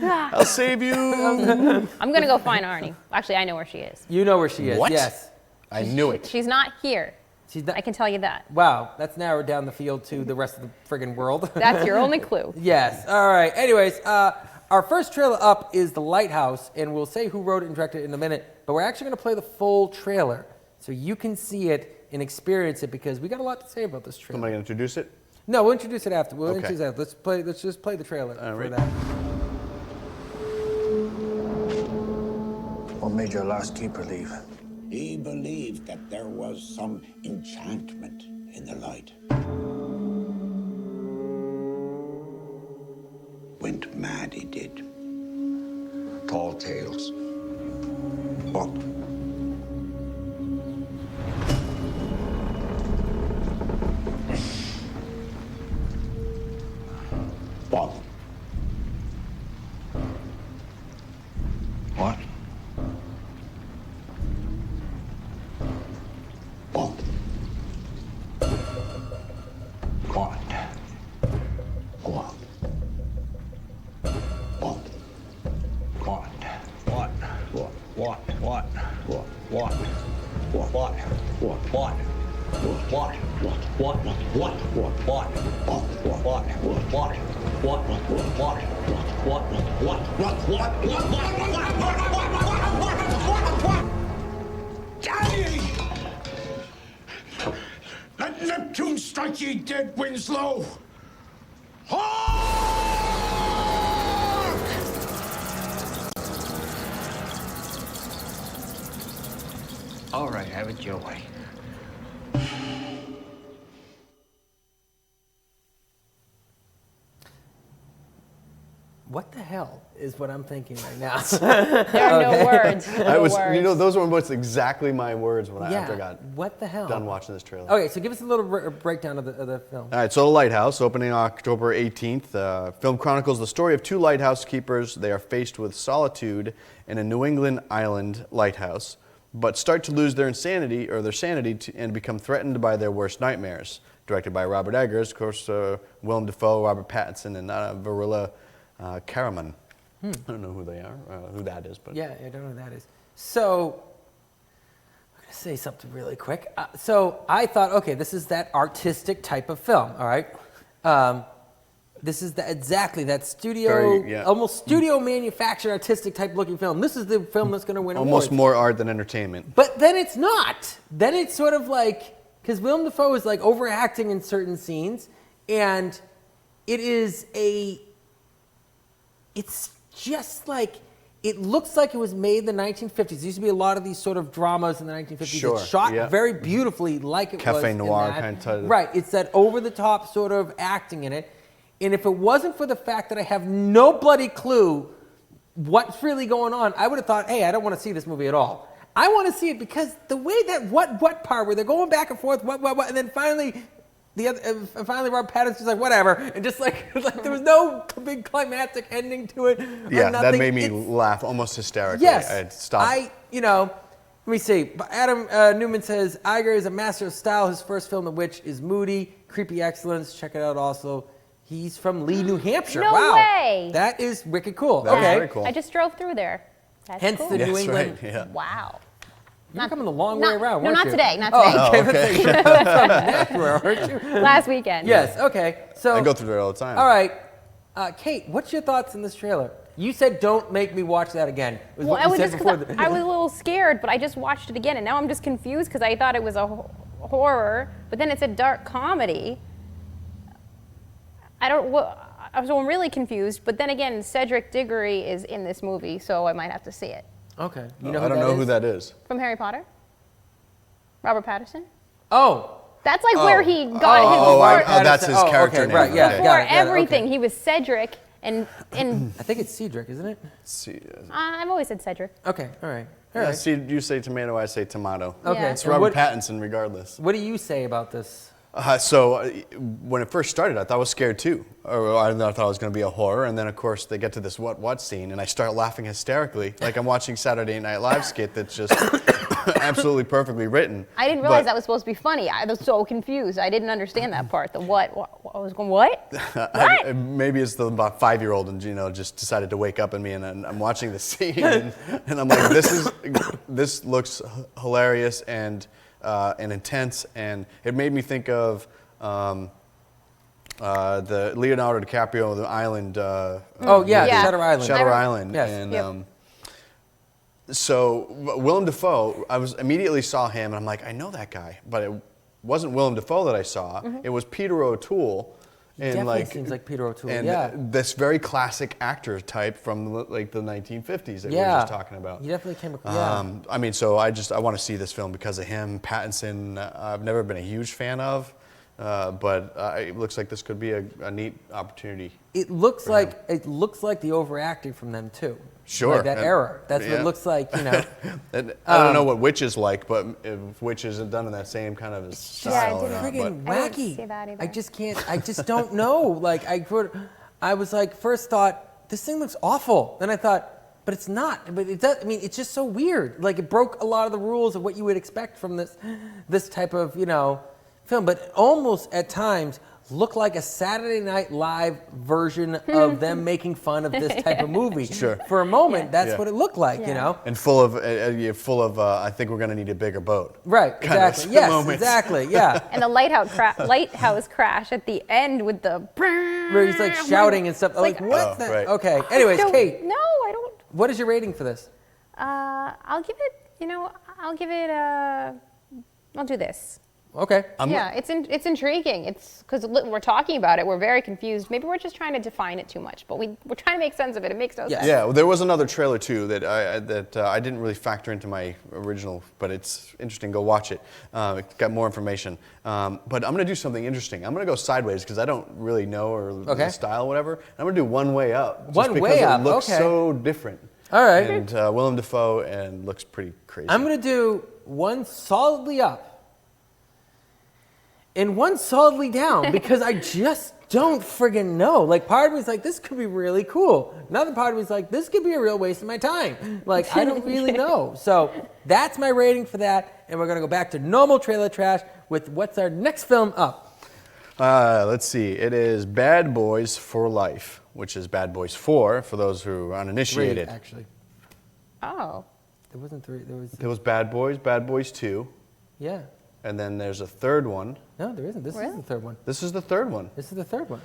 I'll save you. I'm gonna go find Arnie. Actually, I know where she is. You know where she is, What? yes. I knew it. She's not here. She's not, I can tell you that. wow, that's narrowed down the field to the rest of the friggin' world. That's your only clue. Yes. All right. Anyways, our first trailer up is The Lighthouse, and we'll say who wrote it and directed it in a minute, but we're actually going to play the full trailer so you can see it and experience it, because we got a lot to say about this trailer. Somebody gonna introduce it? No, we'll introduce it after. We'll Okay. introduce it. Let's just play the trailer All for right. that. What made your last keeper leave? He believed that there was some enchantment in the light. Went mad, he did. Tall tales. But what? What? What? What? What? What? What? What? What? What? What? What? What? What? What? What? What? What? Daddy! Let Neptune strike ye dead, Winslow! All right, have it your way. What the hell is what I'm thinking right now? There are no words. No words. Those were almost exactly my words after I got what the hell? done watching this trailer. Okay, so give us a little breakdown of the film. All right, so The Lighthouse, opening October 18th. Film chronicles the story of two lighthouse keepers. They are faced with solitude in a New England island lighthouse, but start to lose their sanity and become threatened by their worst nightmares. Directed by Robert Eggers, of course, Willem Dafoe, Robert Pattinson, and Varela Karaman. I don't know who they are, who that is, but Yeah, I don't know who that is. So, I'm going to say something really quick. So, I thought, okay, this is that artistic type of film, all right? This is exactly that studio, almost studio manufactured artistic type looking film. This is the film that's going to win almost awards. more art than entertainment. But then it's not. Then it's sort of like, because Willem Dafoe is like overacting in certain scenes, and it's just like, it looks like it was made in the 1950s. There used to be a lot of these sort of dramas in the 1950s. Sure, It's shot yeah. very beautifully like it was Cafe in noir that. kind of. Right, it's that over-the-top sort of acting in it. And if it wasn't for the fact that I have no bloody clue what's really going on, I would have thought, hey, I don't want to see this movie at all. I want to see it because the way that what part where they're going back and forth, what, and then finally Rob Pattinson's like, whatever, and just like there was no big climactic ending to it. Or Yeah, that nothing. made me laugh almost hysterically. Yes, I stopped. Let me see. Adam Newman says, Iger is a master of style. His first film, The Witch, is moody, creepy excellence. Check it out also. He's from Lee, New Hampshire. No wow. way. That is wicked cool. That is okay. very cool. I just drove through there. That's Hence cool. the New Yes, England. right, yeah. Wow. You're coming the long way around, No, weren't not you? today. Not Oh, today. okay. okay. You're from Nashville, aren't you? Last weekend. Yes, okay. So, I go through there all the time. all right. Kate, what's your thoughts on this trailer? You said don't make me watch that again. Was Well, what you said before. I was a little scared, but I just watched it again, and now I'm just confused because I thought it was a horror, but then it's a dark comedy. I'm really confused, but then again, Cedric Diggory is in this movie, so I might have to see it. Okay. You I know don't know who that is. From Harry Potter? Robert Pattinson? Oh. That's like where he got his that's his character okay, name. right, yeah. Okay. for Got it, everything. okay. He was Cedric, and I think it's Cedric, isn't it? I've always said Cedric. Okay, all right. All Yeah, right. see, you say tomato, I say tomato. Okay. Yeah. It's And Robert what, Pattinson regardless. what do you say about this? When it first started, I thought I was scared too. Or I thought it was going to be a horror, and then of course they get to this what scene, and I start laughing hysterically, like I'm watching Saturday Night Live skit that's just absolutely perfectly written. I didn't realize that was supposed to be funny. I was so confused. I didn't understand that part. The what? I was going, what? What? Maybe it's the about 5-year-old, and just decided to wake up in me, and I'm watching the scene, and I'm like, this looks hilarious and intense, and it made me think of the Leonardo DiCaprio, The Island. Oh, yeah, Yeah. Shutter Island. Shutter Island. Yes. And Yep. so Willem Dafoe, I was immediately saw him, and I'm like, I know that guy, but it wasn't Willem Dafoe that I saw. It was Peter O'Toole. And Definitely seems like Peter O'Toole, and yeah. this very classic actor type from like the 1950s that we were Yeah. just talking about. You definitely came across. Yeah. I mean, so I want to see this film because of him. Pattinson, I've never been a huge fan of, but it looks like this could be a neat opportunity. It looks like the overacting from them too. Sure. Like that era. That's what it looks like, you know. And I don't know what Witch is like, but if Witch isn't done in that same kind of style or not. Friggin' I didn't wacky. see that either. I just can't. I just don't know. Like I was like, first thought this thing looks awful. Then I thought, but it's not. But it does. I mean, it's just so weird. Like it broke a lot of the rules of what you would expect from this type of film. But almost at times looked like a Saturday Night Live version of them making fun of this type of movie. Sure. For a moment, that's Yeah. what it looked like. You know. And full of I think we're going to need a bigger boat. Right. Kind of Exactly. Yes. moments. Exactly. Yeah. And the lighthouse crash at the end with the. Where he's like shouting and stuff. Like, what's Oh, that? right. Okay. Anyways, Kate, No, I don't. what is your rating for this? I'll give it I'll do this. Okay. It's intriguing. It's because we're talking about it. We're very confused. Maybe we're just trying to define it too much, but we're trying to make sense of it. It makes no sense. Yeah, well, there was another trailer too that I didn't really factor into my original, but it's interesting. Go watch it. Got more information. But I'm going to do something interesting. I'm going to go sideways because I don't really know the style or whatever. I'm going to do One Way Up. Just One because Way it Up, looks okay. so different. All right. And Willem Dafoe and looks pretty crazy. I'm going to do one solidly up and one solidly down because I just don't friggin' know. Like, part of me is like, this could be really cool. Another part of me is like, this could be a real waste of my time. Like, I don't really know. So that's my rating for that. And we're going to go back to normal trailer trash with what's our next film up. Let's see. It is Bad Boys for Life, which is Bad Boys 4 for those who are uninitiated. 3, actually. Oh. There wasn't 3. There was Bad Boys 2, Yeah. and then there's a third one. No, there isn't. This is the third one. This is the third one. This is the third one.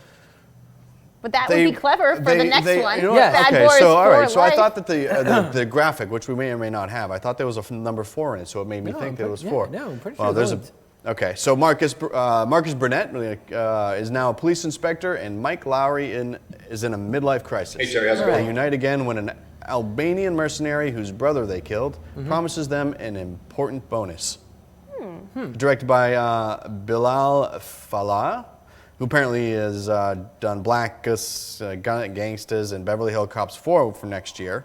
But that would be clever for the next one. You know what? Yeah. Bad Okay, Boys so all for right. So I Life. thought that the graphic, which we may or may not have, I thought there was a number 4 in it, so it made me No, think I'm there was pretty- 4. yeah, no, I'm pretty Well, sure there's loads. Okay, so Marcus Burnett is now a police inspector, and Mike Lowry is in a midlife crisis. Hey, Terry, how's it They going? unite again when an Albanian mercenary whose brother they killed promises them an important bonus. Directed by Bilal Fallah, who apparently has done Blackus, Gangsters, and Beverly Hills Cops 4 for next year.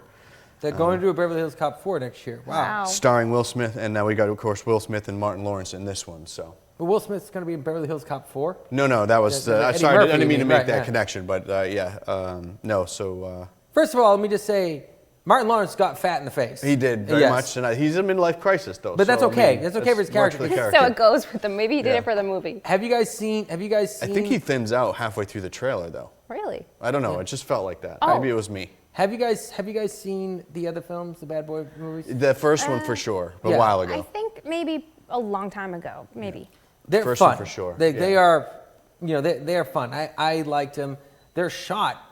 They're going to do a Beverly Hills Cop 4 next year. Wow. Starring Will Smith, and now we got, of course, Will Smith and Martin Lawrence in this one. So. But Will Smith's going to be in Beverly Hills Cop 4? No, that was. Eddie Sorry, Murphy, I didn't mean you to mean, make right, that yeah. connection, but yeah, no. So. First of all, let me just say, Martin Lawrence got fat in the face. He did very Yes. much, and he's in a midlife crisis though. But that's so, I okay. mean, That's okay for his much character. So it goes with them. Maybe he did Yeah. it for the movie. Have you guys seen? I think he thins out halfway through the trailer though. Really? I don't know. It just felt like that. Oh. Maybe it was me. Have you guys seen the other films, the Bad Boy movies? The first one for sure, a Yeah. while I ago. think maybe a long time ago. Maybe. They're First fun one for sure, They yeah. are, they are fun. I liked them. They're shot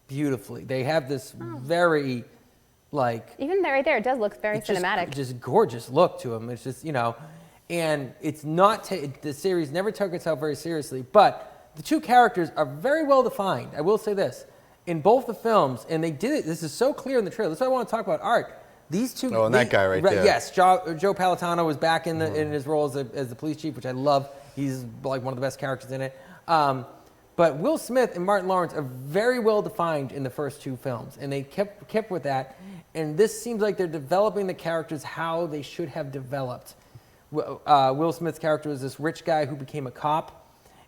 beautifully. They have this very, like, Even there, right there, it does look very it's just- cinematic. just gorgeous look to them. It's just and it's not the series never took itself very seriously, but the two characters are very well defined. I will say this in both the films, and they did it. This is so clear in the trailer. That's why I want to talk about art. These two. Oh, and that guy right there. Yes, Joe Palatano was back in his role as the police chief, which I love. He's like one of the best characters in it. But Will Smith and Martin Lawrence are very well defined in the first two films, and they kept with that. And this seems like they're developing the characters how they should have developed. Will Smith's character was this rich guy who became a cop,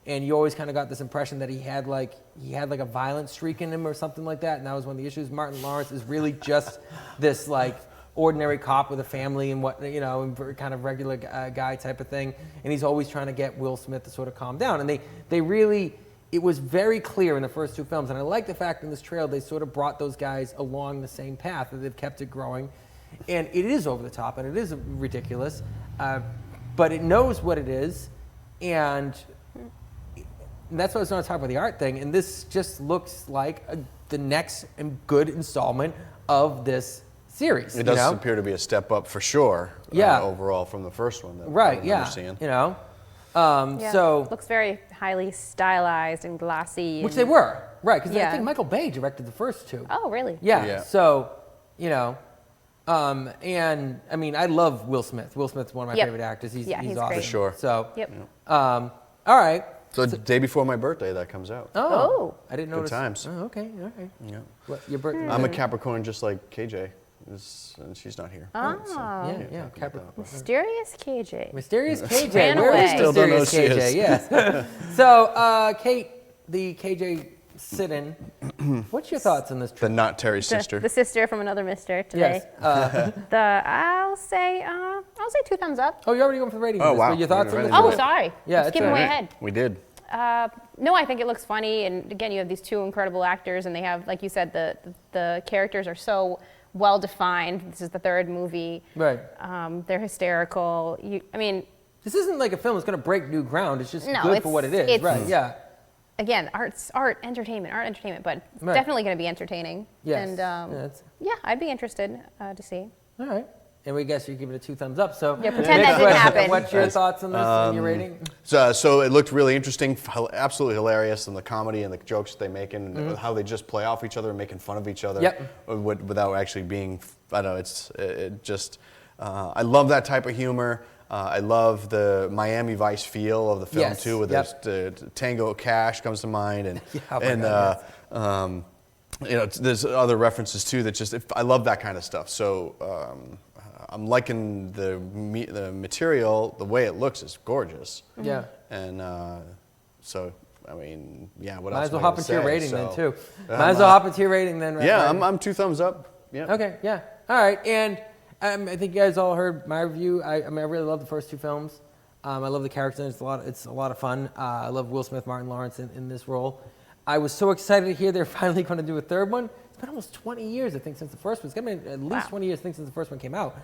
and you always kind of got this impression that he had like a violent streak in him or something like that, and that was one of the issues. Martin Lawrence is really just this like ordinary cop with a family and and kind of regular guy type of thing, and he's always trying to get Will Smith to sort of calm down. And they really, it was very clear in the first two films, and I like the fact in this trail they sort of brought those guys along the same path, that they've kept it growing, and it is over the top and it is ridiculous, but it knows what it is, and that's why I was going to talk about the art thing. And this just looks like the next good installment of this series. It does appear to be a step up for sure. Yeah. Overall from the first one. That Right. I remember Yeah. seeing. Yeah. So looks very highly stylized and glossy. which they were right because I Yeah. think Michael Bay directed the first two. Oh, really? Yeah. Yeah. So, and I mean, I love Will Smith. Will Smith's one of my Yep. favorite actors. He's Yeah, he's awesome. great. For sure. So, Yep. all right. So the day before my birthday that comes out. Oh. I didn't Good notice. times. Oh, okay. All right. Yeah. What, your birthday? I'm a Capricorn just like KJ, and she's not here. Oh. Yeah. Capricorn. Mysterious KJ. Mysterious KJ. Ran Where away. is Still don't know Mysterious who she KJ? is. Yes. So, Kate, the KJ sit-in. What's your thoughts on this The trip? not Terry's sister. The sister from another mister today. Yes. I'll say 2 thumbs up. Oh, you're already going for the rating. Oh, list. wow. What your thoughts We're on this? right Oh, into it. sorry. Yeah, Let's it's keep all way right. ahead. We did. No, I think it looks funny, and again, you have these two incredible actors, and they have, like you said, the characters are so well defined. This is the third movie. Right. They're hysterical. This isn't like a film that's going to break new ground. It's just No, good for what it is. it's- Right. Yeah. Again, art, entertainment, but Right. definitely going to be entertaining. Yes. And Yeah, that's- I'd be interested to see. All right. And we guess you give it a 2 thumbs up. So Yeah, pretend next that didn't question. happen. What's your thoughts on this and your rating? So it looked really interesting, absolutely hilarious, and the comedy and the jokes that they make, and how they just play off each other and making fun of each other, Yep. without actually being. I don't know. It just. I love that type of humor. I love the Miami Vice feel of the film Yes. too, with Yep. the Tango Cash comes to mind, and Oh my God, there's other references too that just I love that kind of stuff. So. I'm liking the material. The way it looks is gorgeous. Yeah. And so, I mean, yeah. What Might else? as well am I hop gonna into your say? rating So, then too. Might as well hop into your rating then. Yeah, right? I'm 2 thumbs up. Yeah. Okay. Yeah. All right. And I think you guys all heard my review. I really love the first two films. I love the characters. It's a lot of fun. I love Will Smith, Martin Lawrence in this role. I was so excited to hear they're finally going to do a third one. It's been almost 20 years, I think, since the first one. It's been at least 20 years, I think, since the first one came out.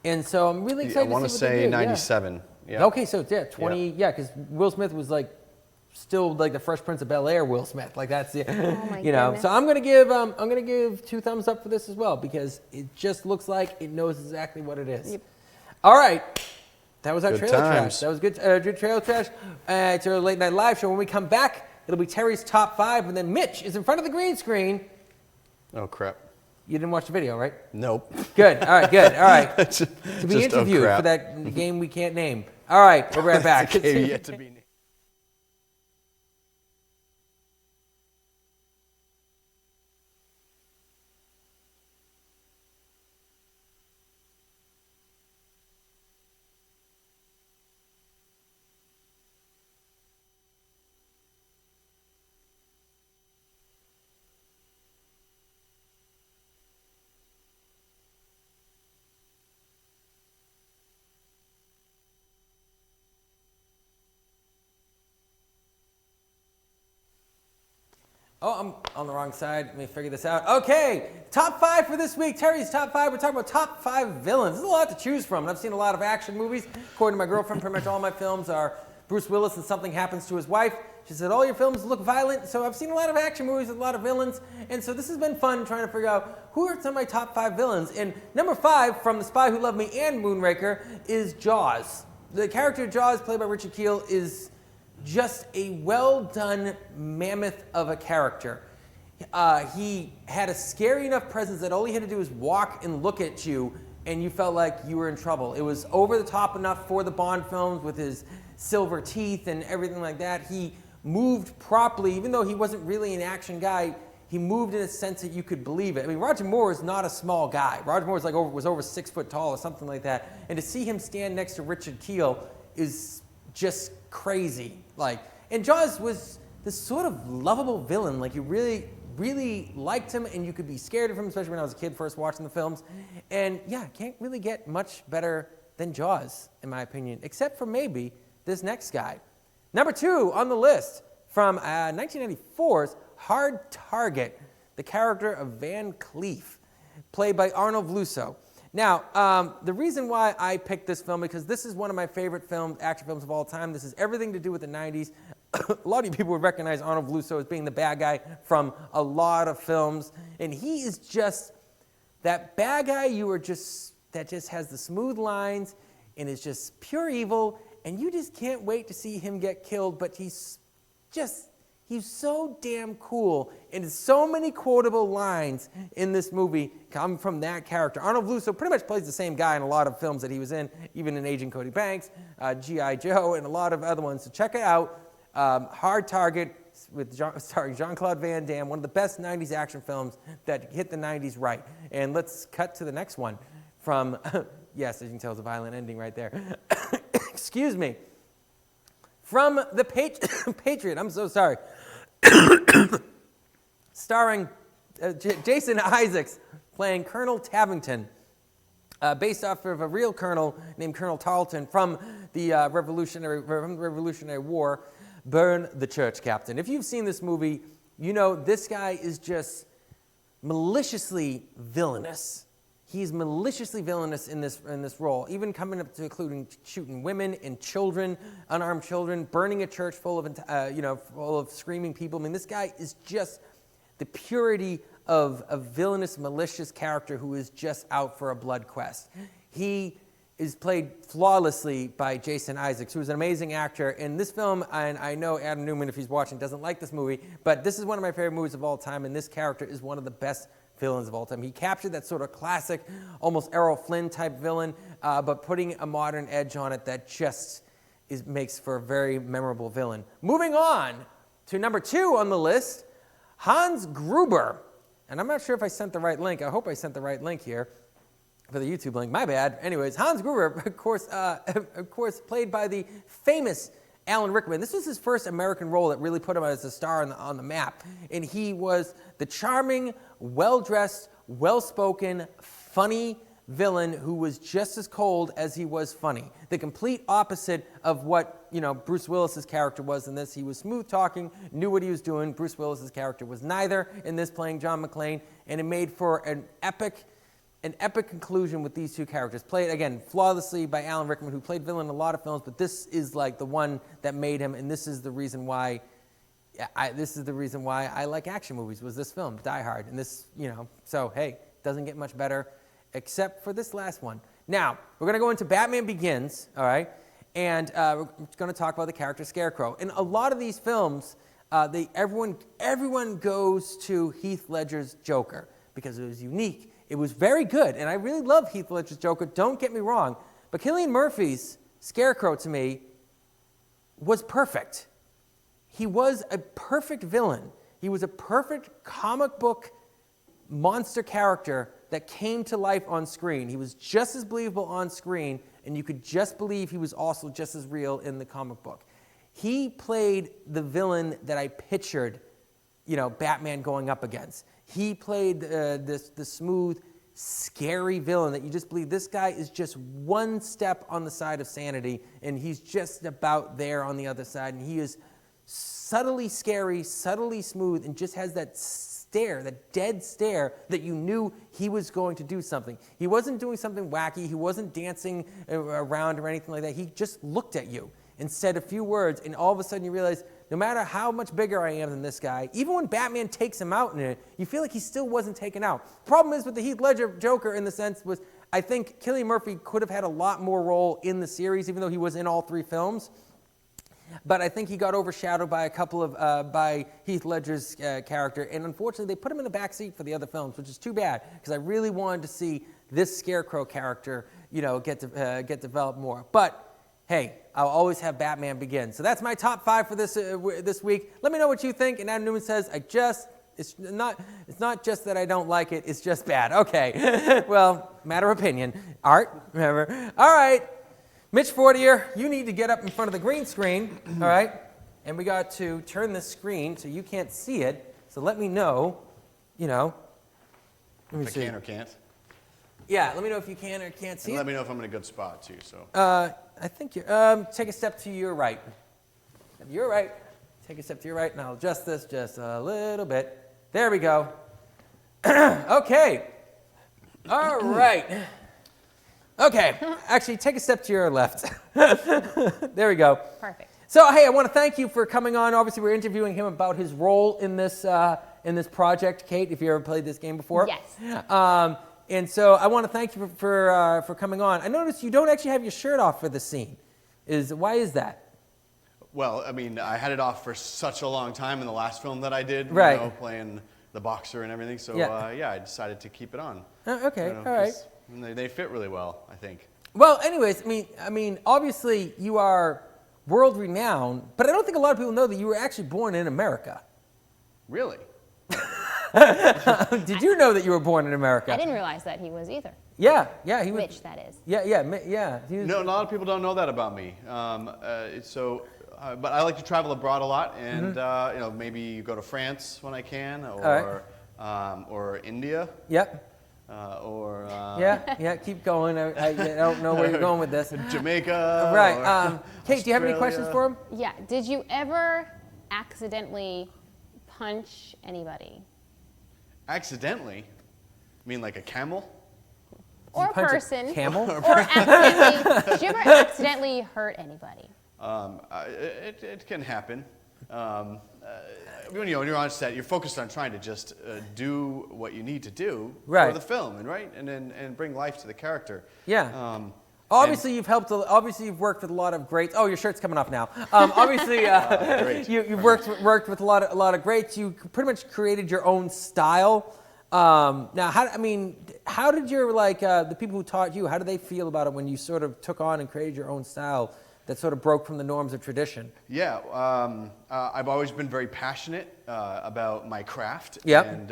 And so I'm really I excited want to to see what they say do. 97. Yeah. Yeah. Okay, so yeah, 20. Yeah, because Will Smith was like still like the Fresh Prince of Bel-Air Will Smith. Like that's the, my So I'm gonna give 2 thumbs up for this as well because it just looks like it knows exactly what it is. Yep. All right. That was our Good trailer trash. times. That was good. Good trailer trash. It's our late night live show. When we come back, it'll be Terry's top 5, and then Mitch is in front of the green screen. Oh crap. You didn't watch the video, right? Nope. Good. All right. Good. All right. to To be interviewed for that game we can't name. All right. We'll be right back. Yet to be named. Oh, I'm on the wrong side. Let me figure this out. Okay, top 5 for this week. Terry's top 5. We're talking about top 5 villains. There's a lot to choose from. And I've seen a lot of action movies. According to my girlfriend, pretty much all my films are Bruce Willis and something happens to his wife. She said, all your films look violent. So I've seen a lot of action movies with a lot of villains. And so this has been fun trying to figure out who are some of my top 5 villains. And number 5 from The Spy Who Loved Me and Moonraker is Jaws. The character Jaws, played by Richard Kiel, is just a well-done mammoth of a character. He had a scary enough presence that all he had to do was walk and look at you, and you felt like you were in trouble. It was over the top enough for the Bond films with his silver teeth and everything like that. He moved properly, even though he wasn't really an action guy. He moved in a sense that you could believe it. I mean, Roger Moore is not a small guy. Roger Moore was over 6 foot tall or something like that. And to see him stand next to Richard Kiel is just crazy. And Jaws was this sort of lovable villain. Like, you really, really liked him, and you could be scared of him, especially when I was a kid first watching the films. And yeah, can't really get much better than Jaws, in my opinion, except for maybe this next guy. Number 2 on the list from 1994's Hard Target, the character of Van Cleef, played by Arnold Vlouso. Now, the reason why I picked this film, because this is one of my favorite action films of all time. This has everything to do with the 90s. A lot of you people would recognize Arnold Vlouso as being the bad guy from a lot of films. And he is just that bad guy that just has the smooth lines and is just pure evil. And you just can't wait to see him get killed. But he's so damn cool, and so many quotable lines in this movie come from that character. Arnold Vlouso pretty much plays the same guy in a lot of films that he was in, even in Agent Cody Banks, G.I. Joe, and a lot of other ones. So check it out. Hard Target, starring Jean-Claude Van Damme, one of the best 90s action films that hit the 90s right. And let's cut to the next one from, yes, as you can tell, it's a violent ending right there. Excuse me. From The Patriot, I'm so sorry. Starring Jason Isaacs playing Colonel Tavington, based off of a real colonel named Colonel Tarleton from the Revolutionary War. Burn the church, Captain. If you've seen this movie, you know this guy is just maliciously villainous. He's maliciously villainous in this role, even coming up to including shooting women and children, unarmed children, burning a church full of screaming people. I mean, this guy is just the purity of a villainous, malicious character who is just out for a blood quest. He is played flawlessly by Jason Isaacs, who's an amazing actor. In this film, and I know Adam Newman, if he's watching, doesn't like this movie, but this is one of my favorite movies of all time, and this character is one of the best villains of all time. He captured that sort of classic, almost Errol Flynn type villain, but putting a modern edge on it that just makes for a very memorable villain. Moving on to number 2 on the list, Hans Gruber. And I'm not sure if I sent the right link. I hope I sent the right link here for the YouTube link. My bad. Anyways, Hans Gruber, of course, played by the famous Alan Rickman. This was his first American role that really put him as a star on the map. And he was the charming, well-dressed, well-spoken, funny villain who was just as cold as he was funny. The complete opposite of what, Bruce Willis's character was in this. He was smooth-talking, knew what he was doing. Bruce Willis's character was neither in this, playing John McClane, and it made for an epic conclusion with these two characters, played, again, flawlessly by Alan Rickman, who played villain in a lot of films, but this is like the one that made him, and this is the reason why I like action movies, was this film, Die Hard. And this, so hey, doesn't get much better, except for this last one. Now, we're going to go into Batman Begins, all right? And we're going to talk about the character Scarecrow. In a lot of these films, everyone goes to Heath Ledger's Joker because it was unique. It was very good, and I really love Heath Ledger's Joker, don't get me wrong. But Cillian Murphy's Scarecrow, to me, was perfect. He was a perfect villain. He was a perfect comic book monster character that came to life on screen. He was just as believable on screen, and you could just believe he was also just as real in the comic book. He played the villain that I pictured, Batman going up against. He played the smooth, scary villain that you just believe this guy is just one step on the side of sanity, and he's just about there on the other side, and he is subtly scary, subtly smooth, and just has that stare, that dead stare that you knew he was going to do something. He wasn't doing something wacky. He wasn't dancing around or anything like that. He just looked at you and said a few words, and all of a sudden you realize, no matter how much bigger I am than this guy, even when Batman takes him out in it, you feel like he still wasn't taken out. Problem is with the Heath Ledger Joker in the sense was, I think Cillian Murphy could have had a lot more role in the series, even though he was in all 3 films. But I think he got overshadowed by a couple of, by Heath Ledger's character, and unfortunately they put him in the back seat for the other films, which is too bad, because I really wanted to see this Scarecrow character, get developed more. But hey, I'll always have Batman Begins. So that's my top 5 for this week. Let me know what you think. And Adam Newman says, it's not just that I don't like it, it's just bad. Okay, well, matter of opinion. Art, remember. All right, Mitch Fortier, you need to get up in front of the green screen, all right? And we got to turn this screen so you can't see it. So let me know, let me If I can or can't. Yeah, let me know if you can or can't see And it. let me know if I'm in a good spot too. So. I think you're, take a step to your right. You're right. Take a step to your right, and I'll adjust this just a little bit. There we go. Okay. All right. Okay. Actually, take a step to your left. There we go. Perfect. So, hey, I want to thank you for coming on. Obviously, we're interviewing him about his role in this project. Kate, if you ever played this game before. Yes. And so I want to thank you for coming on. I noticed you don't actually have your shirt off for this scene. Why is that? Well, I mean, I had it off for such a long time in the last film that I did, Right. playing the boxer and everything. So Yeah. I decided to keep it on. Okay, all right. They fit really well, I think. Well, anyways, I mean, obviously you are world renowned, but I don't think a lot of people know that you were actually born in America. Really? Did you know that you were born in America? I didn't realize that he was either. Yeah, he was. Mitch, that is. Yeah. He was, No, a lot of people don't know that about me. But I like to travel abroad a lot, and maybe you go to France when I can, or India. Yep. Keep going. I don't know where you're going with this. Jamaica. Right. Kate, do you have any questions for him? Yeah. Did you ever accidentally punch anybody? Accidentally? You mean like a camel? Or a punch a person. camel? Or accidentally. Did you ever accidentally hurt anybody? It can happen. When you're on set, you're focused on trying to just do what you need to do Right. for the film, and bring life to the character. Yeah. Obviously, you've worked with a lot of greats. Oh, your shirt's coming off now. Obviously, you've worked with a lot of greats. You pretty much created your own style. Now, how did your the people who taught you? How did they feel about it when you sort of took on and created your own style that sort of broke from the norms of tradition? Yeah, I've always been very passionate about my craft. Yep. And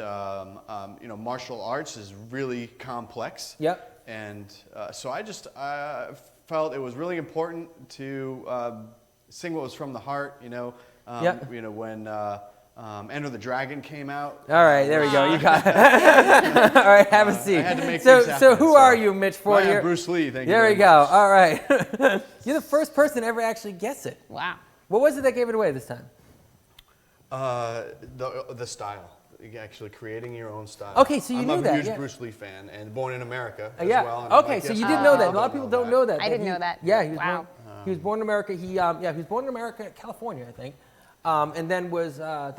martial arts is really complex. Yep. And so I just felt it was really important to sing what was from the heart. Yep. When Enter the Dragon came out. All right, there we go. You got it. All right, have a seat. I had to make things happen, so who are you, Mitch Fortier? I'm Bruce Lee. Thank you. There very we go. much. All right. You're the first person to ever actually guess it. Wow. What was it that gave it away this time? The style. Actually creating your own style. Okay, so you knew I'm that, a huge yeah. Bruce Lee fan and born in America as Yeah. well. And Okay, like, so yes, you I didn't know that. A don't lot of people don't know that. I didn't know that. Yeah, he was Wow. born. He was born in America. He was born in America, California, I think, and then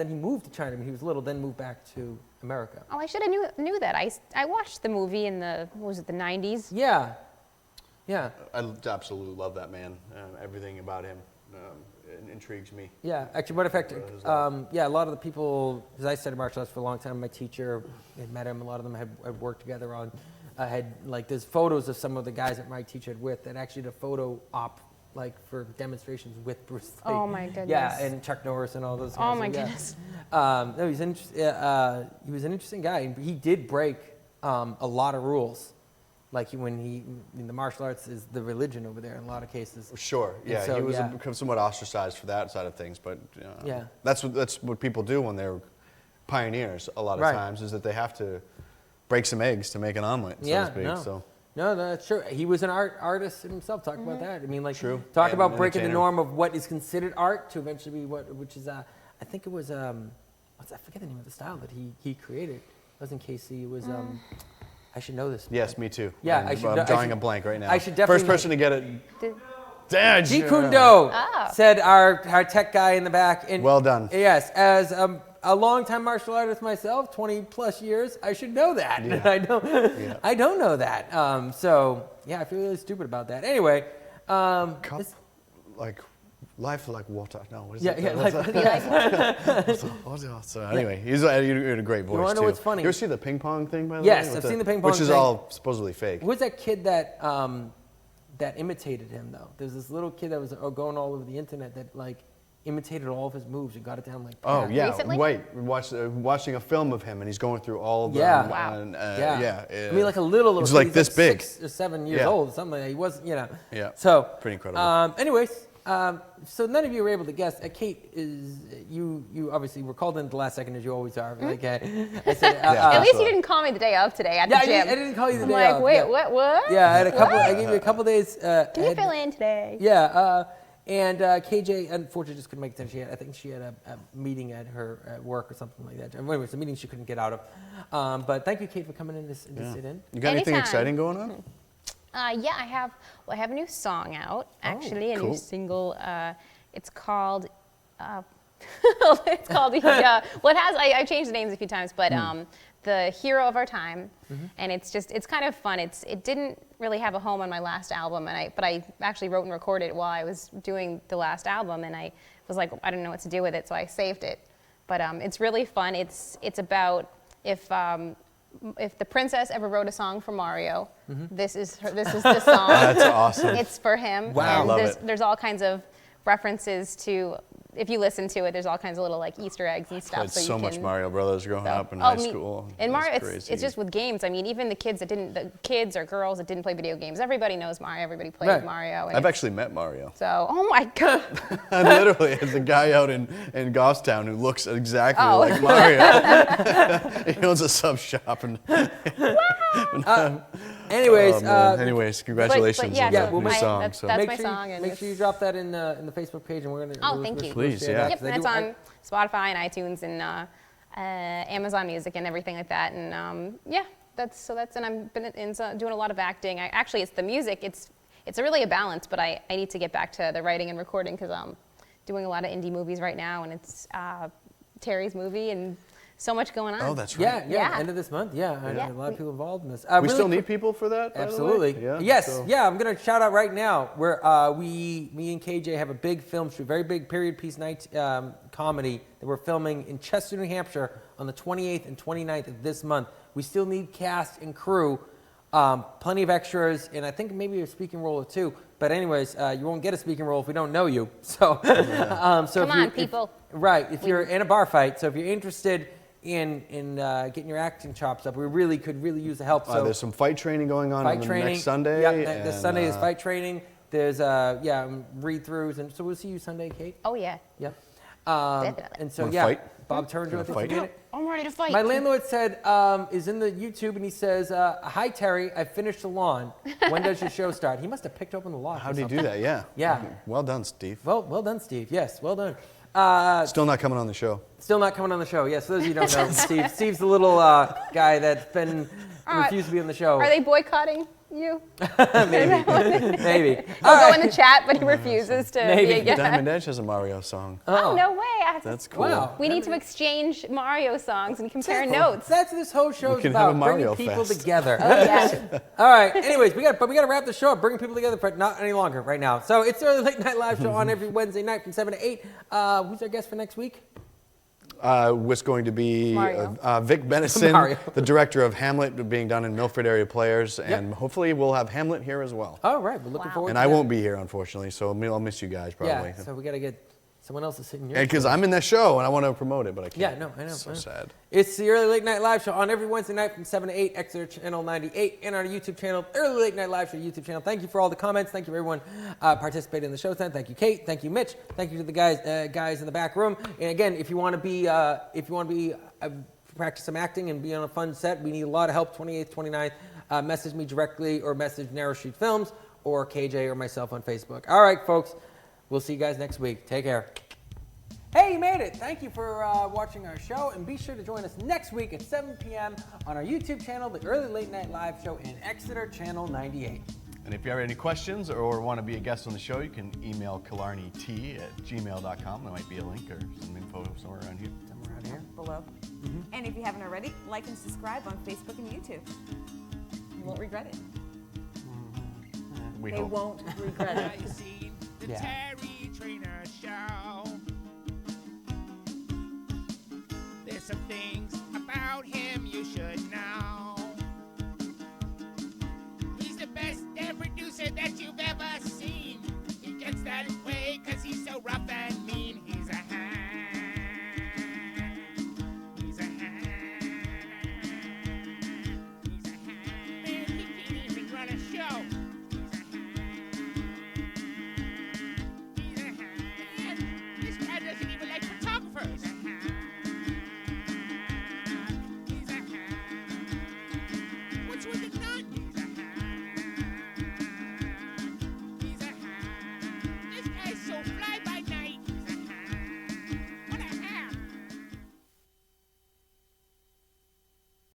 he moved to China when he was little. Then moved back to America. Oh, I should have knew that. I watched the movie in the 90s? Yeah. Yeah. I absolutely love that man. Everything about him intrigues me. Yeah, actually, what effect? A lot of the people, because I studied martial arts for a long time. My teacher had met him. A lot of them had worked together on. There's photos of some of the guys that my teacher had with that actually did a photo op for demonstrations with Bruce Lee. Oh my goodness. Yeah, and Chuck Norris and all those guys. Oh my So, yeah. goodness. No, he was an interesting guy, and he did break a lot of rules. The martial arts is the religion over there in a lot of cases. Sure, yeah, so, he was somewhat ostracized for that side of things, but Yeah. that's what people do when they're pioneers. A lot of Right. times is that they have to break some eggs to make an omelet, so Yeah, to speak. no. So No, that's true. He was an artist himself. Talk about that. I mean, like, True. talk And about breaking the entertainer. norm of what is considered art to eventually be which is, I think it was, I forget the name of the style that he created. It wasn't KC. It was, I should know this. Yes, me too. Yeah, And I should. I'm drawing a blank right now. I should definitely. First person to get it. Did- Dad. Jeet Kune Do Oh. said our tech guy in the back. And Well done. Yes, as a longtime martial artist myself, 20 plus years, I should know that. Yeah. I don't know that. So yeah, I feel really stupid about that. Anyway, Cup, this- like life like water. No, what is yeah, it? yeah. So anyway, you had a great voice wanna know too. what's funny? You ever see the ping pong thing by the way? Yes, With I've seen the ping pong which is thing. all supposedly fake. Who was that kid that that imitated him though? There's this little kid that was going all over the internet that like imitated all of his moves and got it down like. Oh pat. yeah, Recently? watching a film of him and he's going through all of them. Yeah. Wow. And, Yeah. yeah. I mean, like a little. He's kid. like this big. 6 or 7 years Yeah. old, something like that. He wasn't, Yeah. So Pretty incredible. Anyways, so none of you were able to guess. Kate is you obviously were called in at the last second as you always are. Like I said. Yeah. At least so- you didn't call me the day of today at Yeah, the gym. I didn't call you the I'm day like, of, wait, yeah. what? Yeah, I had a couple. What? I gave you a couple days. Can you ahead. fill in today? Yeah, and KJ unfortunately just couldn't make it. I think she had a meeting at work or something like that. Anyway, it's a meeting she couldn't get out of. But thank you, Kate, for coming in to sit in. You got anything Anytime. exciting going on? Yeah, I have a new song out, actually, a cool. new single. It's called, I changed the names a few times, but The Hero of Our Time. And it's kind of fun. It didn't really have a home on my last album, but I actually wrote and recorded it while I was doing the last album, and I was like, I don't know what to do with it, so I saved it. But it's really fun. It's about if the princess ever wrote a song for Mario, this is the song. That's awesome. It's for him. Wow. And Love it. there's all kinds of references to, if you listen to it, there's all kinds of little like Easter eggs and stuff. Played so so you much can, Mario Brothers growing up in Oh, high me- school. And It was Mario, crazy. it's just with games. I mean, even the kids or girls that didn't play video games, everybody knows Mario. Everybody plays Right. Mario. And I've actually met Mario. so, oh my God. Literally, there's a guy out in Goffstown who looks exactly Oh. like Mario. He owns a sub shop. And Anyways, oh, man. Anyways, congratulations yeah, on so that new I- song. that's- so. that's make my sure song, and make sure you drop that in the Facebook page, and we're gonna. Oh, thank you. Please, share yeah. that, Yep, 'cause I and it's do- on Spotify and iTunes and Amazon Music and everything like that. And yeah, and I've been doing a lot of acting. Actually, it's the music. It's really a balance, but I need to get back to the writing and recording because I'm doing a lot of indie movies right now, and it's Terry's movie and so much going on. Oh, that's right. Yeah, Yeah. end of this month. Yeah, and Yeah. a lot of people involved in this. We still need people for that, by the way? Absolutely. Yeah, Yes. so- Yeah. I'm gonna shout out right now. Where me and KJ have a big film shoot, very big period piece night comedy that we're filming in Chester, New Hampshire, on the 28th and 29th of this month. We still need cast and crew, plenty of extras, and I think maybe a speaking role or two. But anyways, you won't get a speaking role if we don't know you. So, so Come if you, on, people. Right. If you're in a bar fight, so if you're interested in getting your acting chops up, we could really use the help. So there's some fight training going on fight the training next Sunday. Yeah, this and, Sunday is fight training. There's read-throughs, and so we'll see you Sunday, Kate. Oh yeah. Yep. Definitely. And so Wanna yeah, fight? Bob Turner, I Wanna think fight? you did it. I'm ready to fight. My landlord said is in the YouTube, and he says, "Hi Terry, I finished the lawn. When does your show start?" He must have picked open the lock. How or do you do something. that? Yeah. Yeah. Well done, Steve. Well done, Steve. Yes, well done. Still not coming on the show. Still not coming on the show. Yes, for those of you who don't know, Steve's the little guy that's been refused to be on the show. Are they boycotting you? Maybe. He'll go in the chat, but he refuses to. Maybe. be a guest. Diamond Edge has a Mario song. Oh no way! That's cool. Wow. We need to exchange Mario songs and compare That's- notes. That's what this whole show is can have about, a Mario bringing people fest. together. Yeah. All right. Anyways, we got to wrap the show up, bringing people together, but not any longer right now. So it's the Early Late Night Live show on every Wednesday night from 7 to 8. Who's our guest for next week? Was going to be Mario. Vic Benison, Mario. the director of Hamlet, being done in Milford Area Players, and hopefully we'll have Hamlet here as well. All right. We're looking Wow. forward And to I that. won't be here, unfortunately, so I'll miss you guys probably. Yeah. So we got to get someone else to sit in your Because I'm in that show and I want to promote it, but I can't. Yeah, no, I know. It's so sad. It's the Early Late Night Live show on every Wednesday night from 7 to 8, Exeter Channel 98, and our YouTube channel, Early Late Night Live show YouTube channel. Thank you for all the comments. Thank you, everyone participating in the show tonight. Thank you, Kate. Thank you, Mitch. Thank you to the guys in the back room. And again, if you want to be practice some acting and be on a fun set, we need a lot of help. 28th, 29th. message me directly or message Narrow Street Films or KJ or myself on Facebook. All right, folks. We'll see you guys next week. Take care. Hey, you made it. Thank you for watching our show, and be sure to join us next week at 7 p.m. on our YouTube channel, The Early Late Night Live Show in Exeter, Channel 98. And if you have any questions or want to be a guest on the show, you can email killarneyt@gmail.com. There might be a link or some info somewhere around here. Somewhere around here. Below. And if you haven't already, like and subscribe on Facebook and YouTube. You won't regret it. We They hope. won't regret it. Yeah. Terry Trainer Show. There's something